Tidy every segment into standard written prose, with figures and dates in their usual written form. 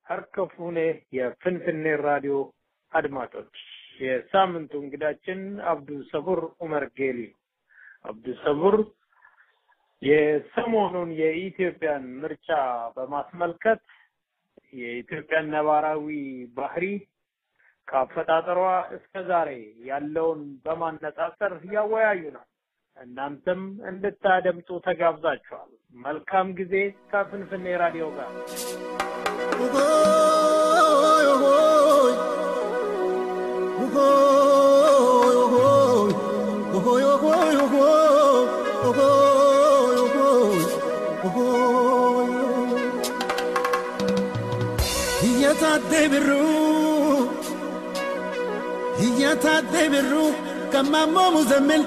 አርከፉኔ የፍንፍኔ ራዲዮ አድማጮች የሳምንቱ እንግዳችን አብዱ ሰቡር ዑመር ጌሊ አብዱ ሰቡር የሰሞኑን የኢትዮጵያን ምርጫ በማስመልከት የኢትዮጵያን ነባራዊ ባህሪ ካፈጣጠሯ እስከ ዛሬ ያለውን በማነጻጸር ያወያዩ ነው። እናንተም እንድታደምጡ ተጋብዛችኋል። መልካም ጊዜ ከፍንፍኔ ራዲዮ ጋር። يتعذبرو كما مو مزمل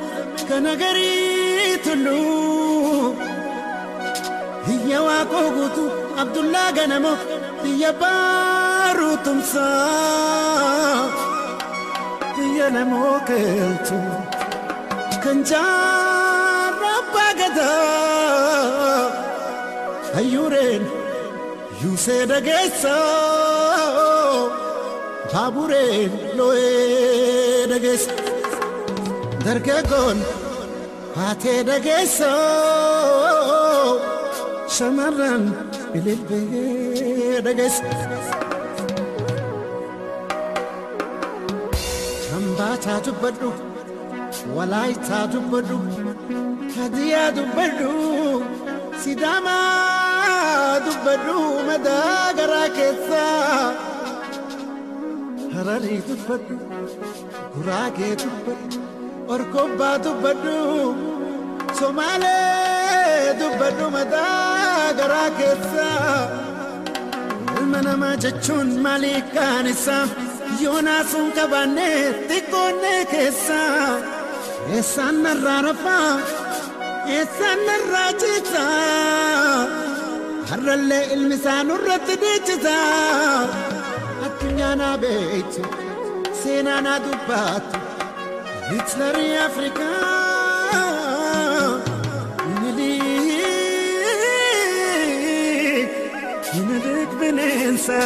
كنغريتلو هي واقوتو عبد الله غنمو هي بارو تمسا هي لموكلتو كنجار باغدا هيورين يوسيد غيسا Baburen loe dages dargagon hate dageso shamaran bililbe dages chambata tubadu walaita tubadu hadiya tubadu sidama tubadu madagara kessa Harari tubadu, Gurage tubadu, Orkoba tubadu, Somale tubadu madagara kessa. Ilmanama jachun malikanisa, Yonasun kabane tikone kessa. Esan nararafa, esan narrajita. Harale ilmisanu ratidijita. Atyana beit senana dubat Hitler Africa Nilik benensa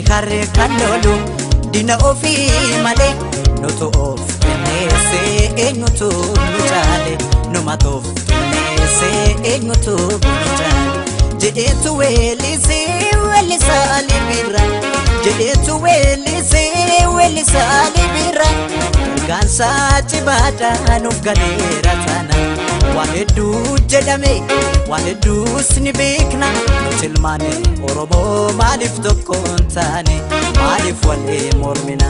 Harre kanolu dina ofi male noto of nese enuto mutale no matof nese enuto mutale jedetu welise welisa alibira jedetu welise welisa alibira gansa chibada no galera tana wahedu jedame wahedu snibekna tilmane oromo malif dokontane malif wale mormina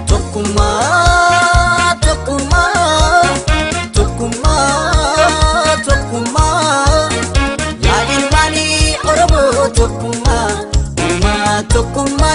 tokuma tokuma tokuma tokuma ya ilmani oromo tokuma uma tokuma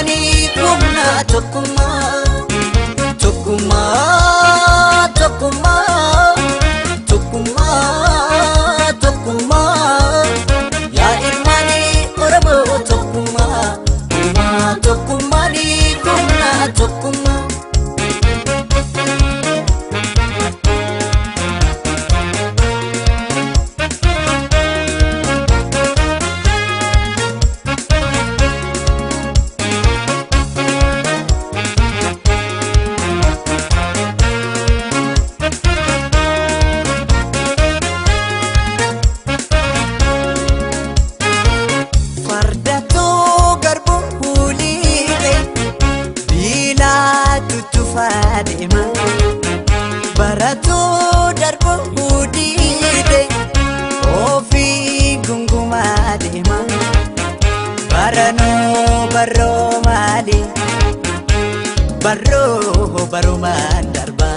Barro mandarba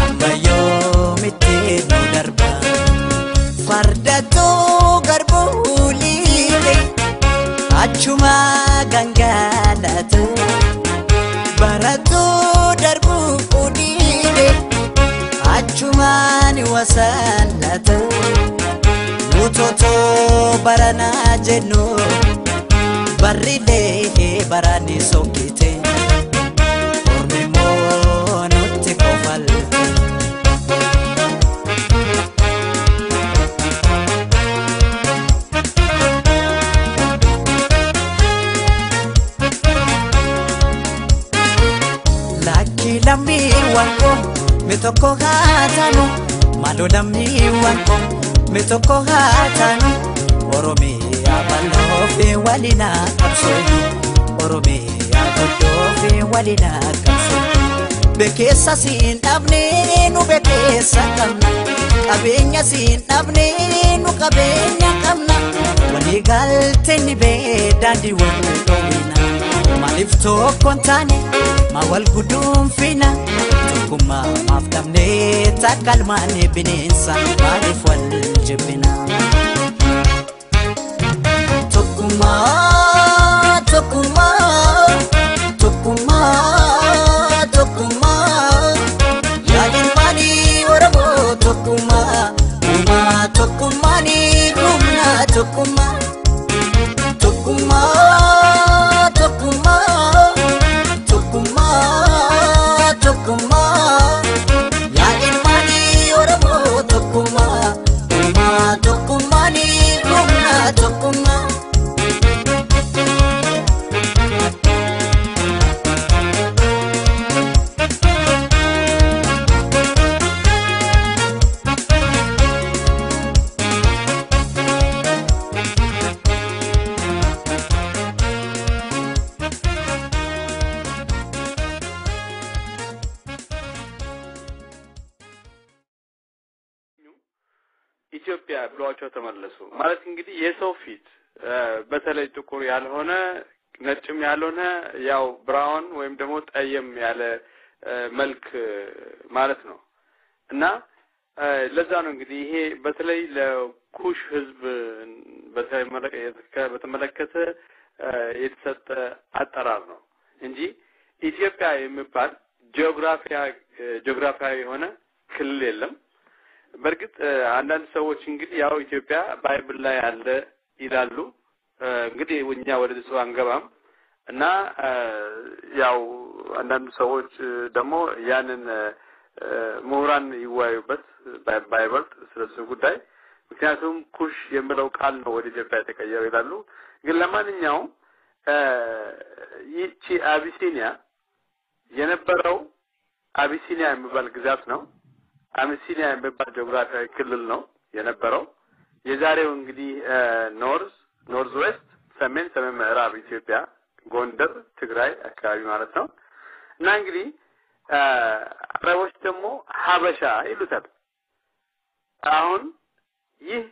ammayo mitte no darba fardato garbo ulile achuma gangalata barato darbu ulile achuma ni wasalata mutoto barana jeno barrile barani sokite Lammi wanko mitoko hatanu malo lammi wanko mitoko hatanu Oromia balofe walina kapsoyu Oromia balofe walina kapsoyu Bekesa sin abne nu bekesa kamna Kabenya sin abne nu kabenya kamna Wali galteni be dandi wona Malifto kontani Mawal gudum fina Tukuma maftamne takalmane binensa Malif wal jibina Tukuma, tukuma, tukuma, tukuma Ya ilmani oramo tukuma Kuma tukumani kumna tukuma Tukuma, tukuma Tukuma ya ilmani oramo tukuma kuma tukumani kumna tukuma ኢትዮጵያ ብሏቸው ተመለሱ ማለት እንግዲህ የሰው ፊት በተለይ ጥቁር ያልሆነ ነጭም ያልሆነ ያው ብራውን ወይም ደግሞ ጠየም ያለ መልክ ማለት ነው እና ለዛ ነው እንግዲህ ይሄ በተለይ ለኩሽ ህዝብ በተመለከተ የተሰጠ አጠራር ነው እንጂ ኢትዮጵያ የሚባል ጂኦግራፊያዊ የሆነ ክልል የለም በርግጥ አንዳንድ ሰዎች እንግዲህ ያው ኢትዮጵያ ባይብል ላይ አለ ይላሉ እንግዲህ ወኛ ወደ እሱ አንገባም እና ያው አንዳንድ ሰዎች ደግሞ ያንን ምሁራን ይዋዩበት ባይብል ስለሱ ጉዳይ ምክንያቱም ኩሽ የሚለው ቃል ነው ወደ ኢትዮጵያ የተቀየረው ይላሉ ግን ለማንኛውም ይቺ አቢሲኒያ የነበረው አቢሲኒያ የሚባል ግዛት ነው አቢሲኒያ የሚባል ጂኦግራፊያዊ ክልል ነው የነበረው የዛሬው እንግዲህ ኖርዝ ዌስት ሰሜን ምዕራብ ኢትዮጵያ ጎንደር ትግራይ አካባቢ ማለት ነው እና እንግዲህ አረቦች ደግሞ ሀበሻ ይሉታል አሁን ይህ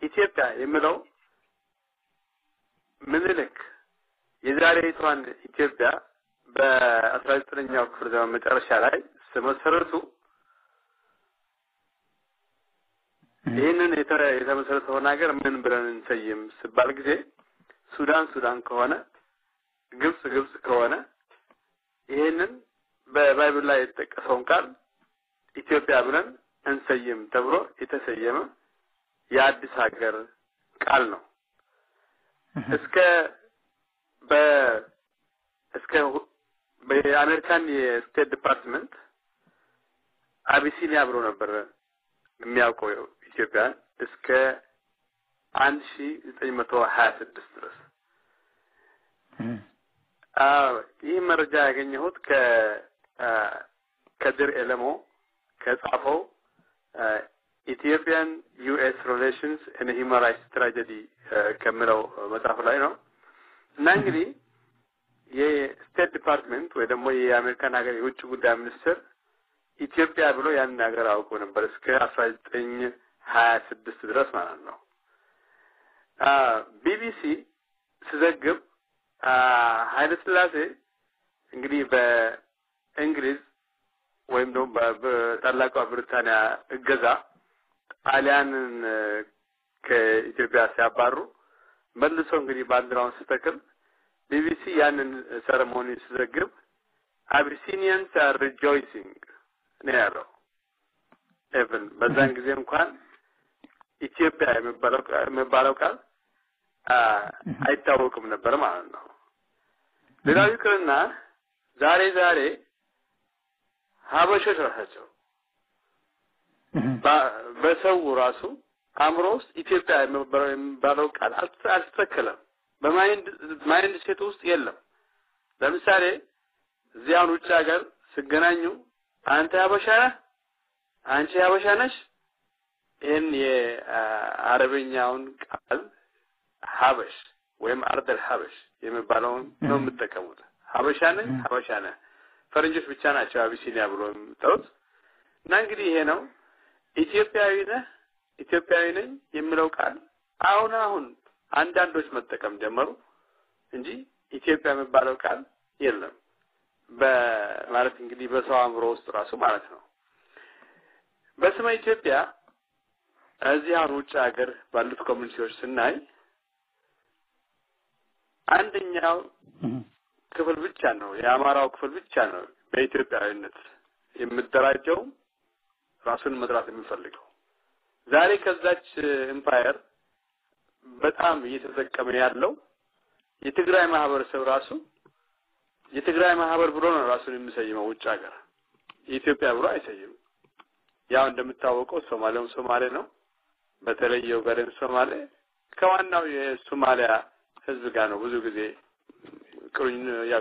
ኢትዮጵያ የሚለው ምኒልክ የዛሬቷን ኢትዮጵያ በ19ኛው ክፍለ ዘመን መጨረሻ ላይ ሲመሰረቱ ይሄንን የተመሰረተው ነገር ምን ብለን እንሰይም ሲባል ጊዜ ሱዳን ከሆነ ግብጽ ከሆነ ይሄንን በባይብል ላይ የተጠቀሰውን ቃል ኢትዮጵያ ብለን እንሰይም ተብሎ የተሰየመ የአዲስ ሀገር ቃል ነው። እስከ በአሜሪካን የስቴት ዲፓርትመንት አቢሲኒያ ብሎ ነበር የሚያውቀው ኢትዮጵያን እስከ 1926 ድረስ። ይህ መረጃ ያገኘሁት ከድር ኤለሞ ከጻፈው ኢትዮጵያን ዩኤስ ሪሌሽንስ ኤንድ ሂውማን ራይትስ ትራጀዲ ከሚለው መጽሐፍ ላይ ነው። እና እንግዲህ የስቴት ዲፓርትመንት ወይ ደግሞ የአሜሪካን ሀገር የውጭ ጉዳይ ሚኒስትር ኢትዮጵያ ብሎ ያን ሀገር አውቆ ነበር እስከ 1926 ድረስ ማለት ነው። ቢቢሲ ሲዘግብ ኃይለ ሥላሴ እንግዲህ በእንግሊዝ ወይም ደግሞ በታላቋ ብሪታንያ እገዛ ጣሊያንን ከኢትዮጵያ ሲያባሩ መልሶ እንግዲህ ባንዲራውን ሲተክል ቢቢሲ ያንን ሴሬሞኒ ሲዘግብ አቢሲኒያንስ አር ሪጆይሲንግ ነው ያለው። even በዛን ጊዜ እንኳን ኢትዮጵያ የሚባለው ቃል አይታወቅም ነበር ማለት ነው። ሌላው ይቅርና ዛሬ ሀበሾች ራሳቸው በሰው ራሱ አእምሮ ውስጥ ኢትዮጵያ የሚባለው ቃል አልተተከለም። በማይንድ ሴት ውስጥ የለም። ለምሳሌ እዚያው ውጭ ሀገር ሲገናኙ አንተ ሀበሻ ነህ፣ አንቺ ሀበሻ ነሽ፣ ይህን የአረብኛውን ቃል ሀበሽ ወይም አርደል ሀበሽ የሚባለውን ነው የምትጠቀሙት። ሀበሻ ነህ፣ ሀበሻ ነህ። ፈረንጆች ብቻ ናቸው አቢሲኒያ ብሎ የሚጠሩት። እና እንግዲህ ይሄ ነው ኢትዮጵያዊ ነህ፣ ኢትዮጵያዊ ነኝ የሚለው ቃል አሁን አንዳንዶች መጠቀም ጀመሩ እንጂ ኢትዮጵያ የሚባለው ቃል የለም። በማለት እንግዲህ በሰው አእምሮ ውስጥ ራሱ ማለት ነው። በስመ ኢትዮጵያ እዚያ ውጭ ሀገር ባሉት ኮሚኒቲዎች ስናይ አንደኛው ክፍል ብቻ ነው፣ የአማራው ክፍል ብቻ ነው በኢትዮጵያዊነት የሚደራጀው ራሱን መጥራት የሚፈልገው። ዛሬ ከዛች ኤምፓየር በጣም እየተጠቀመ ያለው የትግራይ ማህበረሰብ ራሱ የትግራይ ማህበር ብሎ ነው ራሱን የሚሰይመው ውጭ ሀገር። የኢትዮጵያ ብሎ አይሰይም። ያው እንደምታወቀው ሶማሌው ሶማሌ ነው። በተለይ የኦጋዴን ሶማሌ ከዋናው የሶማሊያ ህዝብ ጋር ነው ብዙ ጊዜ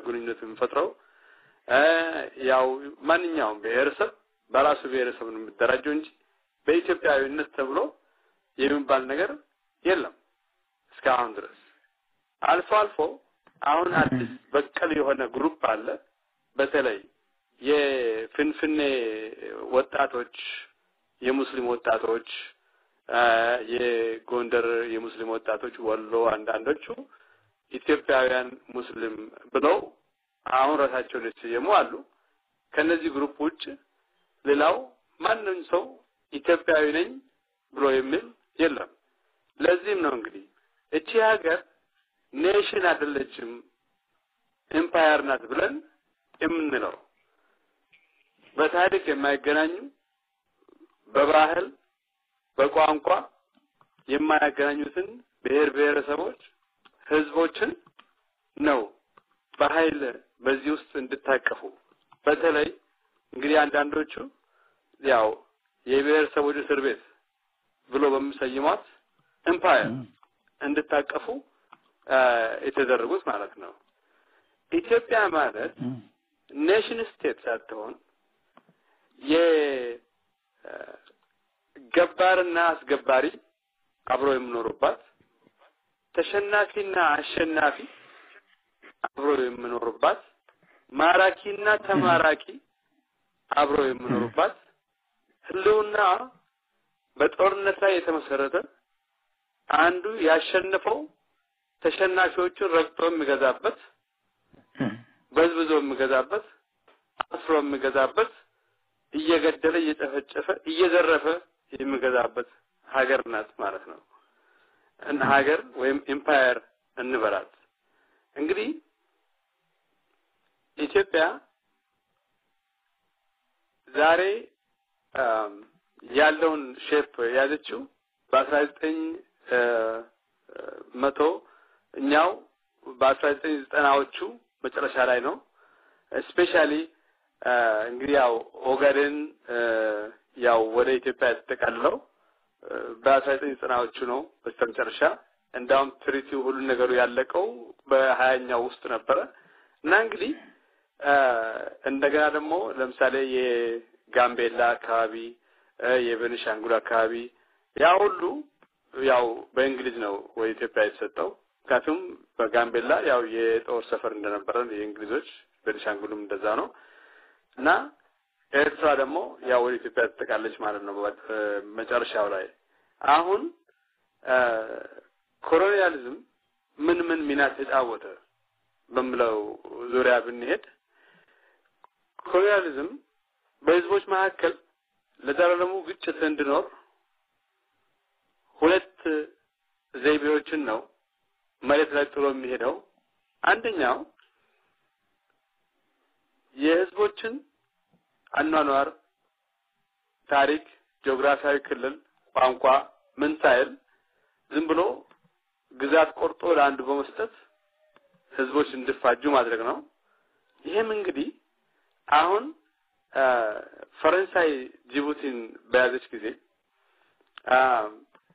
ግንኙነት የሚፈጥረው። ያው ማንኛውም ብሔረሰብ በራሱ ብሔረሰብ ነው የሚደራጀው እንጂ በኢትዮጵያዊነት ተብሎ የሚባል ነገር የለም እስካሁን ድረስ። አልፎ አሁን አዲስ በቀል የሆነ ግሩፕ አለ። በተለይ የፍንፍኔ ወጣቶች፣ የሙስሊም ወጣቶች፣ የጎንደር የሙስሊም ወጣቶች፣ ወሎ አንዳንዶቹ ኢትዮጵያውያን ሙስሊም ብለው አሁን ራሳቸውን ሲየሙ አሉ። ከነዚህ ግሩፕ ውጭ ሌላው ማንንም ሰው ኢትዮጵያዊ ነኝ ብሎ የሚል የለም። ለዚህም ነው እንግዲህ እቺ ሀገር ኔሽን አይደለችም ኤምፓየር ናት ብለን የምንለው። በታሪክ የማይገናኙ በባህል በቋንቋ የማያገናኙትን ብሔረሰቦች ህዝቦችን ነው በኃይል በዚህ ውስጥ እንድታቀፉ። በተለይ እንግዲህ አንዳንዶቹ ያው የብሔረሰቦች እስር ቤት ብሎ በሚሰይሟት ኤምፓየር እንድታቀፉ የተደረጉት ማለት ነው። ኢትዮጵያ ማለት ኔሽን ስቴት ሳትሆን የገባርና አስገባሪ አብሮ የሚኖሩባት፣ ተሸናፊና አሸናፊ አብሮ የሚኖሩባት፣ ማራኪና ተማራኪ አብሮ የሚኖሩባት፣ ህልውና በጦርነት ላይ የተመሰረተ አንዱ ያሸነፈው ተሸናፊዎቹን ረግጦ የሚገዛበት፣ በዝብዞ የሚገዛበት፣ አስሮ የሚገዛበት፣ እየገደለ እየጨፈጨፈ እየዘረፈ የሚገዛበት ሀገር ናት ማለት ነው። እና ሀገር ወይም ኤምፓየር እንበላት። እንግዲህ ኢትዮጵያ ዛሬ ያለውን ሼፕ ያዘችው በ1900 እኛው በ1990ዎቹ መጨረሻ ላይ ነው ስፔሻሊ እንግዲህ ያው ኦጋዴን ያው ወደ ኢትዮጵያ ተጠቃልለው በ1990ዎቹ ነው በስተመጨረሻ እንዳውም ትሪቲው ሁሉ ነገሩ ያለቀው በ20ኛው ውስጥ ነበር እና እንግዲህ እንደገና ደግሞ ለምሳሌ የጋምቤላ አካባቢ የቤኒሻንጉል አካባቢ ያው ሁሉ ያው በእንግሊዝ ነው ወደ ኢትዮጵያ የተሰጠው ካቱም በጋምቤላ ያው የጦር ሰፈር እንደነበረ የእንግሊዞች ቤኒሻንጉልም እንደዛ ነው እና ኤርትራ ደግሞ ያው ወደ ኢትዮጵያ ተጠቃለች ማለት ነው መጨረሻው ላይ አሁን ኮሎኒያሊዝም ምን ሚና ተጫወተ በመለው ዙሪያ ብንሄድ ኮሎኒያሊዝም በህዝቦች መካከል ለዘላለሙ ግጭት እንዲኖር ሁለት ዘይቤዎችን ነው መሬት ላይ ጥሎ የሚሄደው አንደኛው የህዝቦችን አኗኗር ታሪክ ጂኦግራፊያዊ ክልል ቋንቋ ምን ሳይል ዝም ብሎ ግዛት ቆርጦ ለአንዱ በመስጠት ህዝቦች እንዲፋጁ ማድረግ ነው ይሄም እንግዲህ አሁን ፈረንሳይ ጅቡቲን በያዘች ጊዜ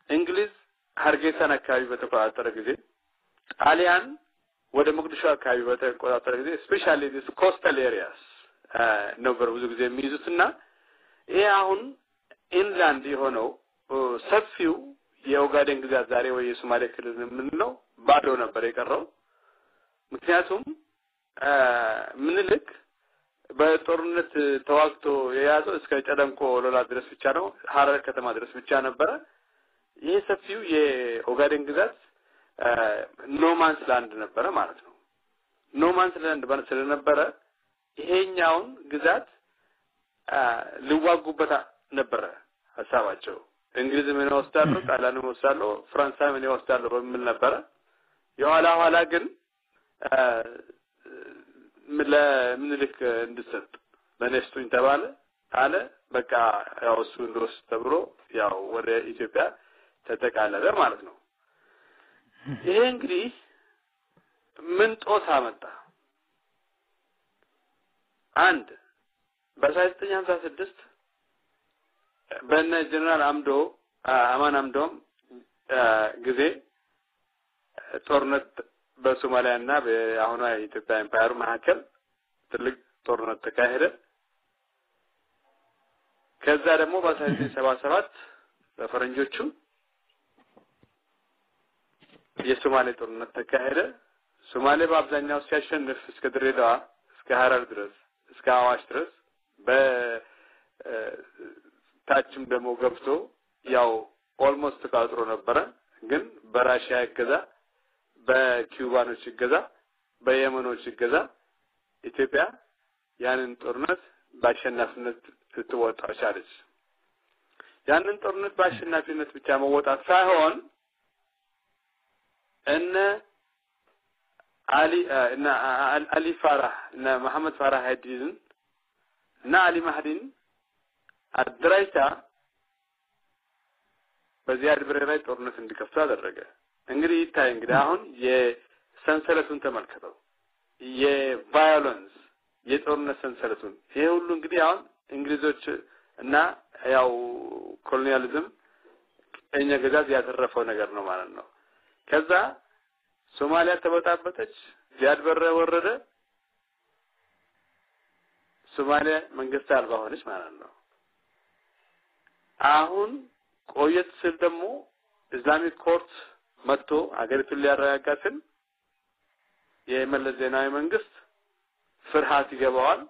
እንግሊዝ ሀርጌሳን አካባቢ በተቆጣጠረ ጊዜ ጣሊያን ወደ መቅደሾ አካባቢ በተቆጣጠረ ጊዜ ስፔሻሊ ዲስ ኮስታል ኤሪያስ ነበር ብዙ ጊዜ የሚይዙትና ይሄ አሁን ኢንላንድ የሆነው ሰፊው የኦጋዴን ግዛት ዛሬ ወይ የሶማሌ ክልል ምንለው ባዶ ነበር የቀረው ምክንያቱም ምንልክ በጦርነት ተዋግቶ የያዘው እስከ ጨለንቆ ሎላ ድረስ ብቻ ነው ሐረር ከተማ ድረስ ብቻ ነበር ይሄ ሰፊው የኦጋዴን ግዛት ኖማንስ ላንድ ነበር ማለት ነው ኖማንስ ላንድ ስለነበረ ይሄኛውን ግዛት ሊዋጉበት ነበር ሐሳባቸው እንግሊዝ ምን ወስዳሉ ጣሊያን ወስዳሉ ፍራንስ ምን ወስዳሉ በሚል ነበር የኋላ ግን ለምንልክ እንድሰጥ በነስቱኝ ተባለ አለ በቃ ያው እሱ እንደወስ ተብሎ ያው ወደ ኢትዮጵያ ተጠቃለለ ማለት ነው ይሄ እንግዲህ ምን ጦስ አመጣ አንድ በ1956 በእነ ጀነራል አማን አምዶም ጊዜ ጦርነት በሶማሊያና በአሁኗ የኢትዮጵያ ኤምፓየር መካከል ትልቅ ጦርነት ተካሄደ ከዛ ደግሞ በ1977 በፈረንጆቹ የሶማሌ ጦርነት ተካሄደ ሶማሌ በአብዛኛው ሲያሸንፍ እስከ ድሬዳዋ እስከ ሐረር ድረስ እስከ አዋሽ ድረስ በታችም ደግሞ ገብቶ ያው ኦልሞስት ተቃጥሮ ነበር ግን በራሺያ ይገዛ በኪውባኖች ይገዛ በየመኖች ይገዛ ኢትዮጵያ ያንን ጦርነት በአሸናፊነት ልትወጣ ቻለች ያንን ጦርነት በአሸናፊነት ብቻ መወጣት ሳይሆን እነ አሊ ፋራህ እና መሐመድ ፋራህ ሀዲን እና አሊ ማህዲን አድራይታ በዚያድ ብሬ ላይ ጦርነት እንዲከፍቱ አደረገ እንግዲህ ይታይ እንግዲህ አሁን የሰንሰለቱን ተመልከተው የቫዮለንስ የጦርነት ሰንሰለቱን ይሄ ሁሉ እንግዲህ አሁን እንግሊዞች እና ያው ኮሎኒያሊዝም እኛ ግዛት ያተረፈው ነገር ነው ማለት ነው ከዛ ሶማሊያ ተበጣበጠች ዚያድ በረ ወረደ ሶማሊያ መንግስት አልባ ሆነች ማለት ነው አሁን ቆየት ስል ደግሞ ኢስላሚክ ኮርት መጥቶ አገሪቱን ሊያረጋጋትን የመለስ ዜናዊ መንግስት ፍርሃት ይገባዋል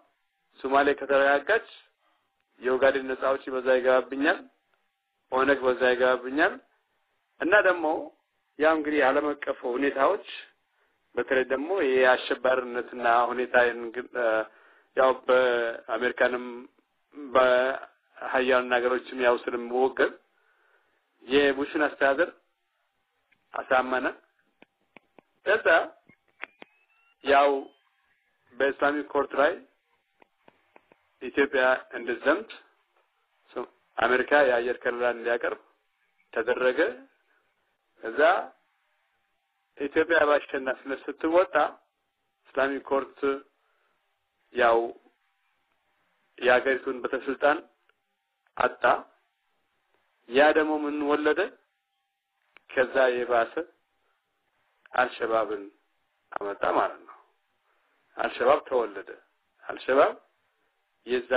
ሶማሌ ከተረጋጋች የኦጋዴን ነፃዎች በዛ ይገባብኛል ኦነግ በዛ ይገባብኛል እና ደግሞ ያው እንግዲህ ዓለም አቀፍ ሁኔታዎች በተለይ ደግሞ የአሸባሪነትና ሁኔታን ያው በአሜሪካንም በሀያል ነገሮችም ያው ስለሚወገድ የቡሽን አስተዳደር አሳመነ ከዛ ያው በኢስላሚክ ኮርት ላይ ኢትዮጵያ እንድትዘምት አሜሪካ የአየር ከለላን እንዲያቀርብ ተደረገ። እዛ ኢትዮጵያ በአሸናፊነት ስትወጣ ኢስላሚክ ኮርት ያው የሀገሪቱን በተስልጣን አጣ። ያ ደግሞ ምን ወለደ? ከዛ የባሰ አልሸባብን አመጣ ማለት ነው። አልሸባብ ተወለደ። አልሸባብ የዛ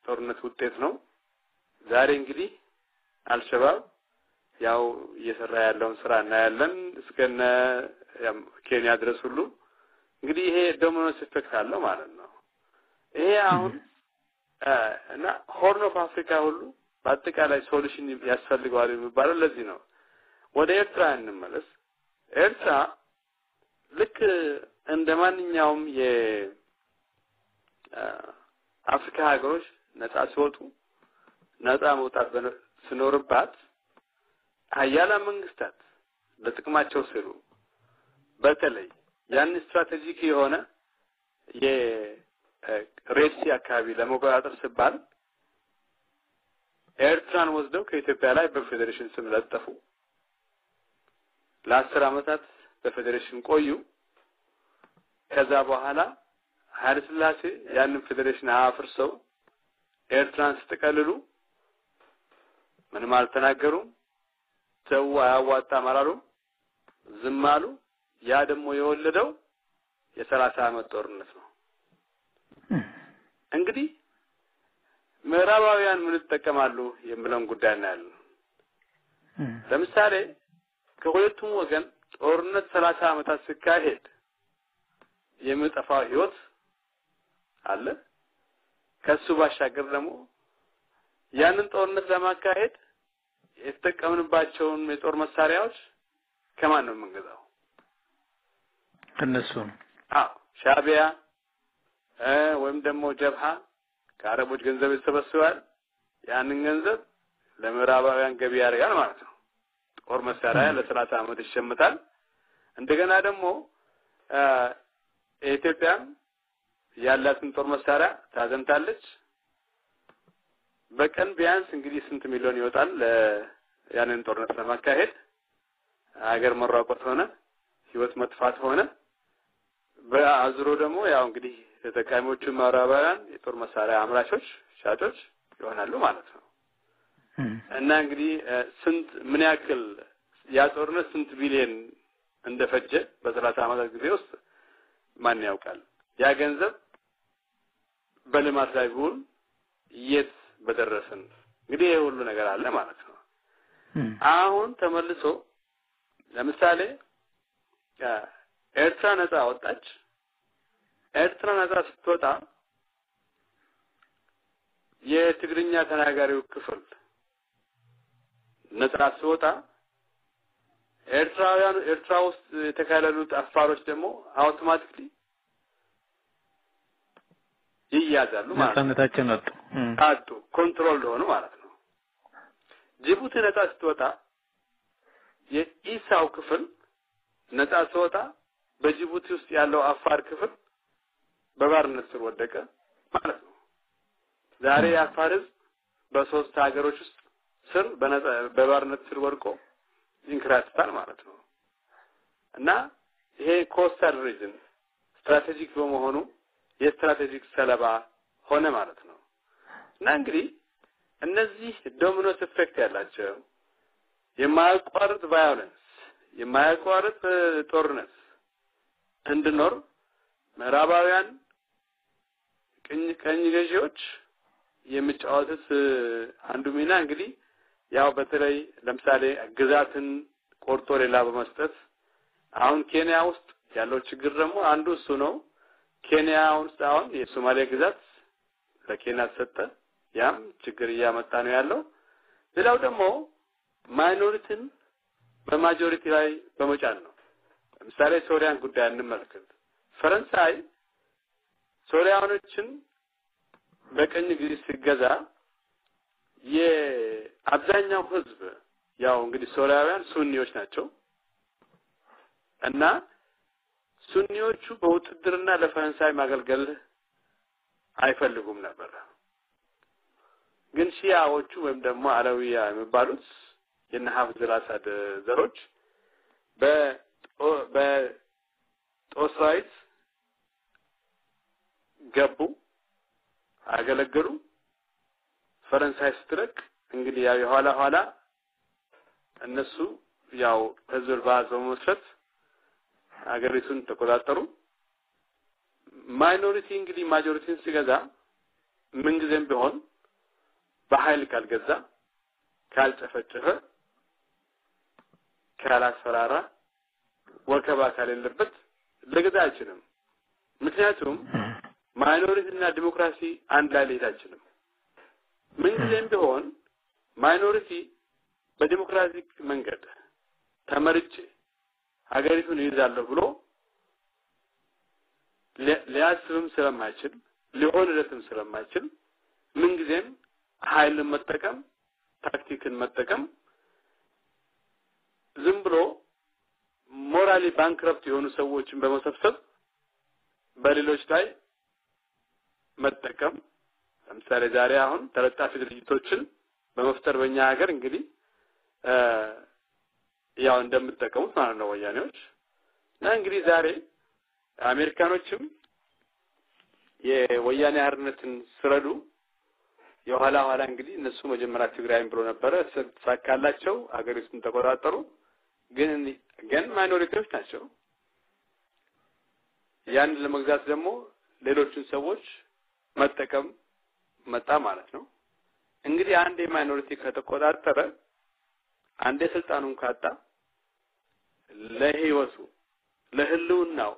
ጦርነት ውጤት ነው። ዛሬ እንግዲህ አልሸባብ ያው እየሰራ ያለውን ስራ እናያለን እስከነ ኬንያ ድረስ ሁሉ። እንግዲህ ይሄ ዶሚኖስ ኢፌክት አለው ማለት ነው። ይሄ አሁን እና ሆርን ኦፍ አፍሪካ ሁሉ በአጠቃላይ ሶሉሽን ያስፈልገዋል የሚባለው ለዚህ ነው። ወደ ኤርትራ እንመለስ። ኤርትራ ልክ እንደማንኛውም የአፍሪካ ሀገሮች ነፃ ሲወጡ ነፃ መውጣት ሲኖርባት ሀያላን መንግስታት ለጥቅማቸው ሲሉ በተለይ ያን ስትራቴጂክ የሆነ የሬድሲ አካባቢ ለመቆጣጠር ሲባል ኤርትራን ወስደው ከኢትዮጵያ ላይ በፌዴሬሽን ስም ለጠፉ። ለ10 አመታት በፌዴሬሽን ቆዩ። ከዛ በኋላ ኃይለ ሥላሴ ያንን ፌዴሬሽን አፍርሰው ኤርትራን ሲጠቀልሉ ምንም አልተናገሩም። ሰው አያዋጣም አላሉ፣ ዝም አሉ። ያ ደግሞ የወለደው የ30 አመት ጦርነት ነው። እንግዲህ ምዕራባውያን ምን ተጠቀማሉ የሚለውን ጉዳይ እናያለን። ለምሳሌ ከሁለቱም ወገን ጦርነት 30 አመታት ሲካሄድ የሚጠፋው ህይወት አለ። ከሱ ባሻገር ደግሞ ያንን ጦርነት ለማካሄድ የተጠቀምንባቸውን የጦር መሳሪያዎች ከማን ነው የምንገዛው? ከነሱ ነው። ሻቢያ ወይም ደግሞ ጀብሃ ከአረቦች ገንዘብ ይሰበስባል። ያንን ገንዘብ ለምዕራባውያን ገቢ ያደርጋል ማለት ነው። ጦር መሳሪያ ለ30 አመት ይሸምታል። እንደገና ደግሞ ኢትዮጵያ ያላትን ጦር መሳሪያ ታዘምታለች። በቀን ቢያንስ እንግዲህ ስንት ሚሊዮን ይወጣል ያንን ጦርነት ለማካሄድ። ሀገር መራቆት ሆነ ህይወት መጥፋት ሆነ በአዝሮ ደግሞ ያው እንግዲህ ተጠቃሚዎቹ ምዕራባውያን የጦር መሳሪያ አምራቾች ሻጮች ይሆናሉ ማለት ነው። እና እንግዲህ ስንት ምን ያክል ያ ጦርነት ስንት ቢሊዮን እንደፈጀ በ30 አመታት ጊዜ ውስጥ ማን ያውቃል? ያ ገንዘብ በልማት ላይ ቢውል የት በደረሰን። እንግዲህ ይሄ ሁሉ ነገር አለ ማለት ነው። አሁን ተመልሶ ለምሳሌ ኤርትራ ነፃ ወጣች። ኤርትራ ነፃ ስትወጣ የትግርኛ ተናጋሪው ክፍል ነፃ ሲወጣ ኤርትራ ውስጥ የተካለሉት አፋሮች ደግሞ አውቶማቲክሊ ይያዛሉ ማለት ነው። ነፃነታቸውን አጡ ኮንትሮል ሆነ ማለት ነው። ጅቡቲ ነፃ ስትወጣ የኢሳው ክፍል ነፃ ሲወጣ በጅቡቲ ውስጥ ያለው አፋር ክፍል በባርነት ስር ወደቀ ማለት ነው። ዛሬ የአፋር ህዝብ በሶስት ሀገሮች ውስጥ ስር በባርነት ስር ወድቆ ይንከራተታል ማለት ነው። እና ይሄ ኮስታል ሪጅን ስትራቴጂክ በመሆኑ የስትራቴጂክ ሰለባ ሆነ ማለት ነው። እና እንግዲህ እነዚህ ዶሚኖስ ኢፌክት ያላቸው የማያቋርጥ ቫዮለንስ የማያቋርጥ ጦርነት እንድኖር ምዕራባውያን ቀኝ ገዢዎች የሚጫወቱት አንዱ ሚና እንግዲህ ያው በተለይ ለምሳሌ ግዛትን ቆርጦ ሌላ በመስጠት አሁን ኬንያ ውስጥ ያለው ችግር ደግሞ አንዱ እሱ ነው። ኬንያ ውስጥ አሁን የሶማሊያ ግዛት ለኬንያ ተሰጠ። ያም ችግር እያመጣ ነው ያለው። ሌላው ደግሞ ማይኖሪቲን በማጆሪቲ ላይ በመጫን ነው። ለምሳሌ ሶሪያን ጉዳይ እንመልከት። ፈረንሳይ ሶሪያኖችን በቀኝ ግዢ ሲገዛ የአብዛኛው ህዝብ ያው እንግዲህ ሶሪያውያን ሱኒዎች ናቸው እና ሱኒዎቹ በውትድርና ለፈረንሳይ ማገልገል አይፈልጉም ነበር። ግን ሺያዎቹ ወይም ደግሞ አለዊያ የሚባሉት የነ ሐፍዝ አልአሳድ ዘሮች በጦስራይት ገቡ አገለገሉ ፈረንሳይ ስትለቅ እንግዲህ ያው ኋላ እነሱ ያው ህዝብ ባዘው መስረት አገሪቱን ተቆጣጠሩ ማይኖሪቲ እንግዲህ ማጆሪቲን ሲገዛ ምን ጊዜም ቢሆን በኃይል ካልገዛ ካልጨፈጨፈ ካላስፈራራ ወከባ ካለለበት ለገዛ አይችልም ምክንያቱም ማይኖሪቲና ዲሞክራሲ አንድ ላይ ሊሄድ አይችልም ምን ጊዜም ቢሆን ማይኖሪቲ በዲሞክራቲክ መንገድ ተመርጬ ሀገሪቱን ይዛለሁ ብሎ ሊያስብም ስለማይችል ሊሆንለትም ስለማይችል ምን ጊዜም ኃይልን መጠቀም ታክቲክን መጠቀም ዝም ብሎ ሞራሊ ባንክረፕት የሆኑ ሰዎችን በመሰብሰብ በሌሎች ላይ መጠቀም ለምሳሌ ዛሬ አሁን ተለጣፊ ድርጅቶችን በመፍጠር በእኛ ሀገር እንግዲህ ያው እንደምትጠቀሙት ማለት ነው ወያኔዎች እና እንግዲህ ዛሬ አሜሪካኖችም የወያኔ አርነትን ስረዱ የኋላ እንግዲህ እነሱ መጀመሪያ ትግራይን ብሎ ነበር ተሳካላቸው አገሪቱን ተቆጣጠሩ ግን ማይኖሪቲዎች ናቸው ያን ለመግዛት ደግሞ ሌሎችን ሰዎች መጠቀም መጣ ማለት ነው እንግዲህ አንዴ ማይኖሪቲ ከተቆጣጠረ አንዴ ስልጣኑን ካጣ ለህይወቱ ለህልውናው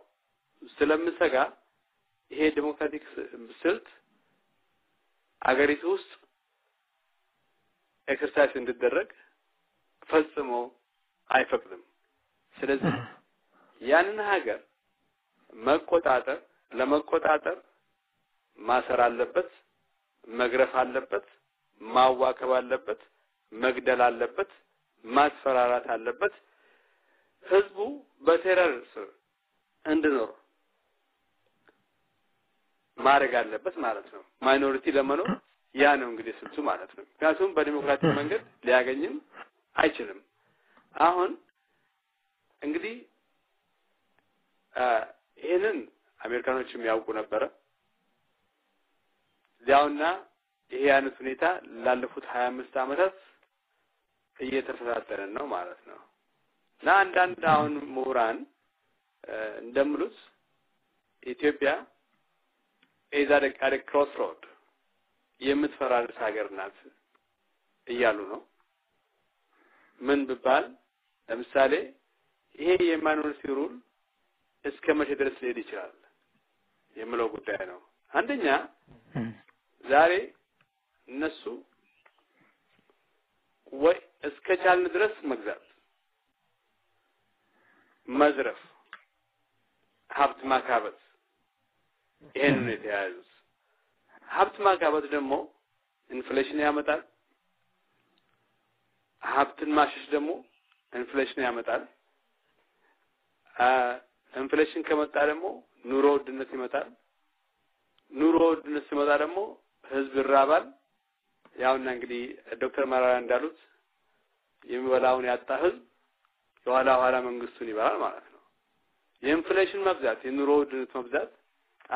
ስለምሰጋ ይሄ ዲሞክራቲክ ስልት አገሪቱ ውስጥ ኤክሰርሳይዝ እንዲደረግ ፈጽሞ አይፈቅድም ስለዚህ ያንን ሀገር ለመቆጣጠር ማሰር አለበት መግረፍ አለበት ማዋከብ አለበት መግደል አለበት ማስፈራራት አለበት ህዝቡ በቴረር ስር እንዲኖር ማድረግ አለበት ማለት ነው ማይኖሪቲ ለመኖር ያ ነው እንግዲህ ስልቱ ማለት ነው ምክንያቱም በዲሞክራቲክ መንገድ ሊያገኝም አይችልም አሁን እንግዲህ ይሄንን አሜሪካኖችም ያውቁ ነበር ያውና ይሄ አይነት ሁኔታ ላለፉት 25 አመታት እየተፈታተነ ነው ማለት ነው ለአንዳንድ አሁን ምሁራን እንደምሉት ኢትዮጵያ ኤዛደ ክሮስሮድ የምትፈራርስ ሀገር ናት እያሉ ነው ምን ቢባል ለምሳሌ ይሄ የማይኖሪቲ ሩል እስከ መቼ ድረስ ሊሄድ ይችላል የምለው ጉዳይ ነው አንደኛ ዛሬ እነሱ ወይ እስከ ቻልን ድረስ መግዛት መዝረፍ ሀብት ማካበት ይሄንን የተያዙት ሀብት ማካበት ደግሞ ኢንፍሌሽን ያመጣል ሀብትን ማሸሽ ደግሞ ኢንፍሌሽን ያመጣል ኢንፍሌሽን ከመጣ ደግሞ ኑሮ ውድነት ይመጣል ኑሮ ውድነት ሲመጣ ደግሞ ህዝብ ይራባል ያውና እንግዲህ ዶክተር መራራ እንዳሉት የሚበላውን ያጣ ህዝብ የኋላ መንግስቱን ይበላል ማለት ነው የኢንፍሌሽን መብዛት የኑሮ ውድነት መብዛት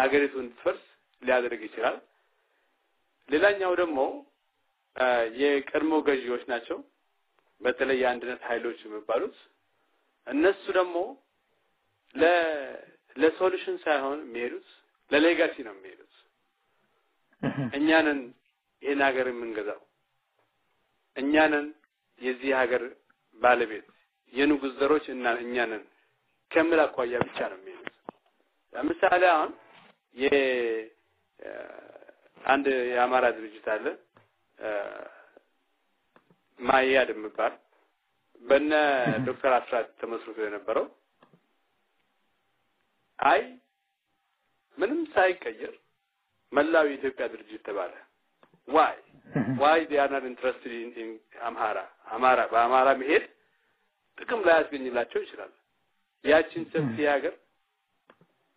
አገሪቱን ትፈርስ ሊያደርግ ይችላል ሌላኛው ደግሞ የቀድሞ ገዢዎች ናቸው በተለይ የአንድነት ኃይሎች የሚባሉት እነሱ ደግሞ ለሶሉሽን ሳይሆን የሚሄዱት ለሌጋሲ ነው የሚሄዱት እኛንን ይሄን ሀገር የምንገዛው እኛንን የዚህ ሀገር ባለቤት የንጉስ ዘሮች እና እኛንን ከመላ አቋያ ብቻ ነው የሚሄዱት ለምሳሌ አሁን አንድ የአማራ ድርጅት አለ ማያድ የሚባል በእነ ዶክተር አስራት ተመስርቶ የነበረው አይ ምንም ሳይቀየር መላው የኢትዮጵያ ድርጅት ተባለ why they are not interested in አማራ በአማራ መሄድ ጥቅም ላይ ያስገኝላቸው ይችላል ያቺን ሰፊ ሀገር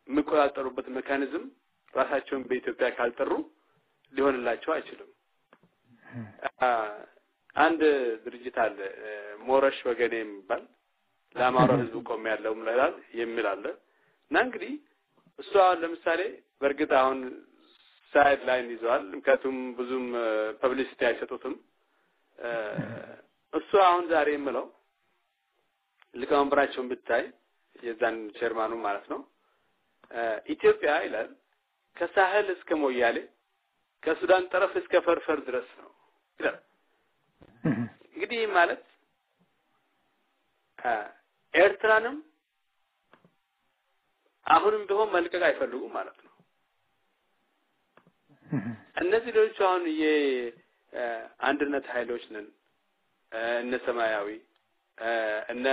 የሚቆጣጠሩበት ሜካኒዝም ራሳቸውን በኢትዮጵያ ካልጠሩ ሊሆንላቸው አይችልም አንድ ድርጅት አለ ሞረሽ ወገኔ የሚባል ለአማራ ህዝብ ቆም ያለው ምላል የሚል አለ እና እንግዲህ እሱ አሁን ለምሳሌ በርግጥ አሁን ሳይድ ላይን ይዟል ምክንያቱም ብዙም ፐብሊሲቲ አይሰጡትም እሱ አሁን ዛሬ የምለው ሊቀመንበራቸውን ብታይ የዛን ቸርማኑ ማለት ነው ኢትዮጵያ ይላል ከሳህል እስከ ሞያሌ ከሱዳን ጠረፍ እስከ ፈርፈር ድረስ ነው ይላል እንግዲህ ማለት ኤርትራንም አሁንም ቢሆን መልቀቅ አይፈልጉም ማለት ነው እነዚህ ልጆች አሁን የአንድነት ኃይሎች ነን እነ ሰማያዊ እነ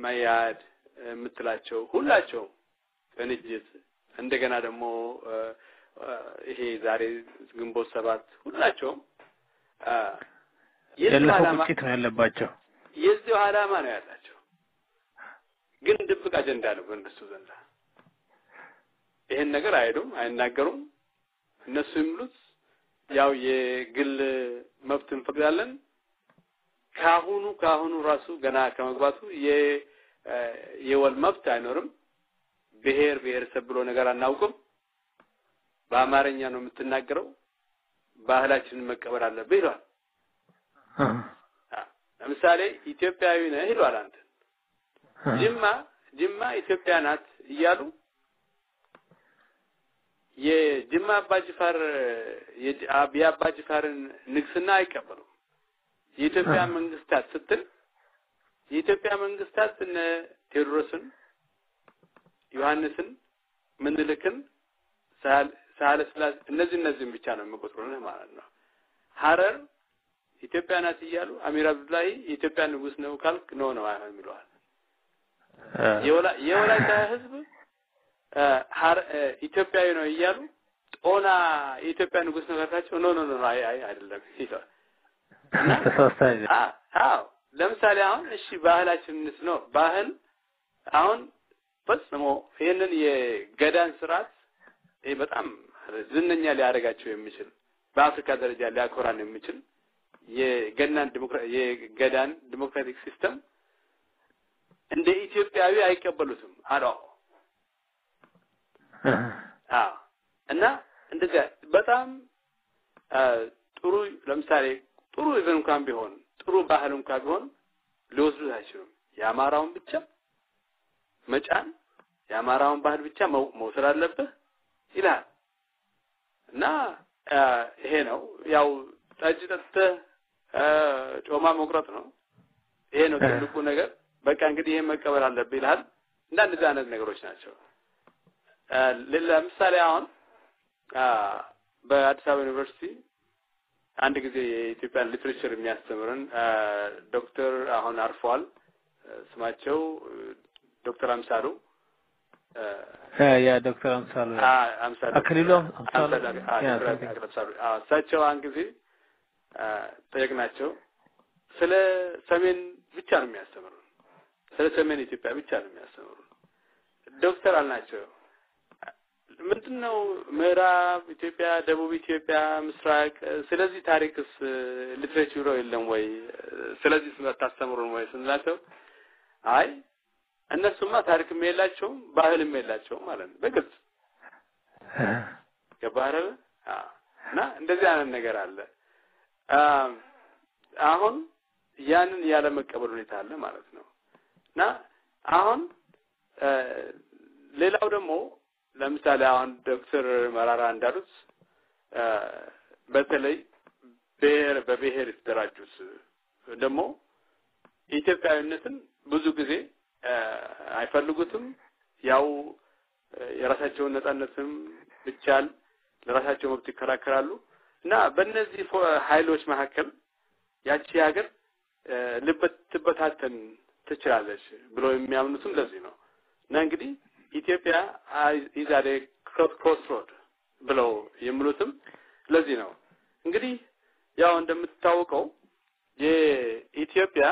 ማያድ የምትላቸው ሁላቸው በንጅት እንደገና ደግሞ ይሄ ዛሬ ግንቦት 7 ሁላቸው የለፈቁት ነው ያለባቸው የዚህ ዓላማ ነው ያላቸው ግን ድብቅ አጀንዳ ነው በእነሱ ዘንድ ይሄን ነገር አይሉም አይናገሩም እነሱ የሚሉት ያው የግል መብት እንፈቅዳለን ካሁኑ ራሱ ገና ከመግባቱ የወል መብት አይኖርም ብሔረሰብ ብሎ ነገር አናውቅም በአማርኛ ነው የምትናገረው ባህላችንን መቀበል አለብህ ይላል ለምሳሌ ኢትዮጵያዊ ነህ ይላል አንተ ጅማ ኢትዮጵያ ናት እያሉ የጅማ አባጅፋር የአባጅፋርን ንግስና አይቀበሉም የኢትዮጵያ መንግስታት ስትል የኢትዮጵያ መንግስታት እነ ቴዎድሮስን ዮሐንስን ምኒልክን ሳህለ ስላሴ እነዚህ ብቻ ነው የሚቆጥሩት ማለት ነው ሐረር ኢትዮጵያ ናት እያሉ አሚር አብዱላሂ የኢትዮጵያ ንጉስ ነው ካልክ ነው አይሆንም ይሏል የወላይታ ህዝብ ኢትዮጵያዊ ነው እያሉ ጦና የኢትዮጵያ ንጉስ ነው ካልካቸው ኖ አይደለም ይላል ለምሳሌ አሁን እሺ ባህላችንስ ነው ባህል አሁን ፈጽሞ ይሄንን የገዳን ስርዓት በጣም ዝነኛ ሊያደርጋቸው የሚችል በአፍሪካ ደረጃ ሊያኮራን የሚችል የገዳን ዲሞክራቲክ ሲስተም እንደ ኢትዮጵያዊ አይቀበሉትም አለው እና እንደዛ በጣም ጥሩ ለምሳሌ ጥሩ ኢቨን እንኳን ቢሆን ጥሩ ባህል እንኳን ቢሆን ሊወስዱት አይችሉም የአማራውን ብቻ መጫን የአማራውን ባህል ብቻ መውሰድ አለበት ይላል እና ይሄ ነው ያው ጠጅ ጠጥተህ ጮማ መቁረጥ ነው ይሄ ነው ትልቁ ነገር በቃ እንግዲህ ይሄ መቀበል አለበት ይላል እና እንደዚህ አይነት ነገሮች ናቸው ለምሳሌ አሁን በአዲስ አበባ ዩኒቨርሲቲ አንድ ጊዜ የኢትዮጵያን ሊትሬቸር የሚያስተምረን ዶክተር አሁን አርፏል ስማቸው ዶክተር አምሳሉ ያ ዶክተር አምሳሉ አክሊሉ አምሳሉ እሳቸው አንድ ጊዜ ጠየቅናቸው ስለ ሰሜን ብቻ ነው የሚያስተምሩን ስለ ሰሜን ኢትዮጵያ ብቻ ነው የሚያስተምሩን ዶክተር አልናቸው ምንድነው ምዕራብ ኢትዮጵያ ደቡብ ኢትዮጵያ ምስራቅ ስለዚህ ታሪክስ ሊትሬቸር የለም ወይ ስለዚህ ስለታስተምሩን ወይ ስንላቸው አይ እነሱማ ታሪክም የላቸውም ባህልም የላቸውም ማለት ነው በግልጽ ገባረለ እና እንደዚህ አይነት ነገር አለ አሁን ያንን ያለ መቀበል ሁኔታ አለ ማለት ነው እና አሁን ሌላው ደግሞ ለምሳሌ አሁን ዶክተር መራራ እንዳሉት በተለይ በብሔር የተደራጁት ደግሞ ኢትዮጵያዊነትን ብዙ ጊዜ አይፈልጉትም ያው የራሳቸውን ነጻነትም ብቻል ለራሳቸው መብት ይከራከራሉ እና በእነዚህ ኃይሎች መካከል ያቺ ሀገር ልትበታተን ትችላለች ብሎ የሚያምኑትም ለዚህ ነው እና እንግዲህ ኢትዮጵያ ኢዛዴ ክሮስሮድ ብለው የሚሉትም ለዚህ ነው እንግዲህ ያው እንደምታውቀው የኢትዮጵያ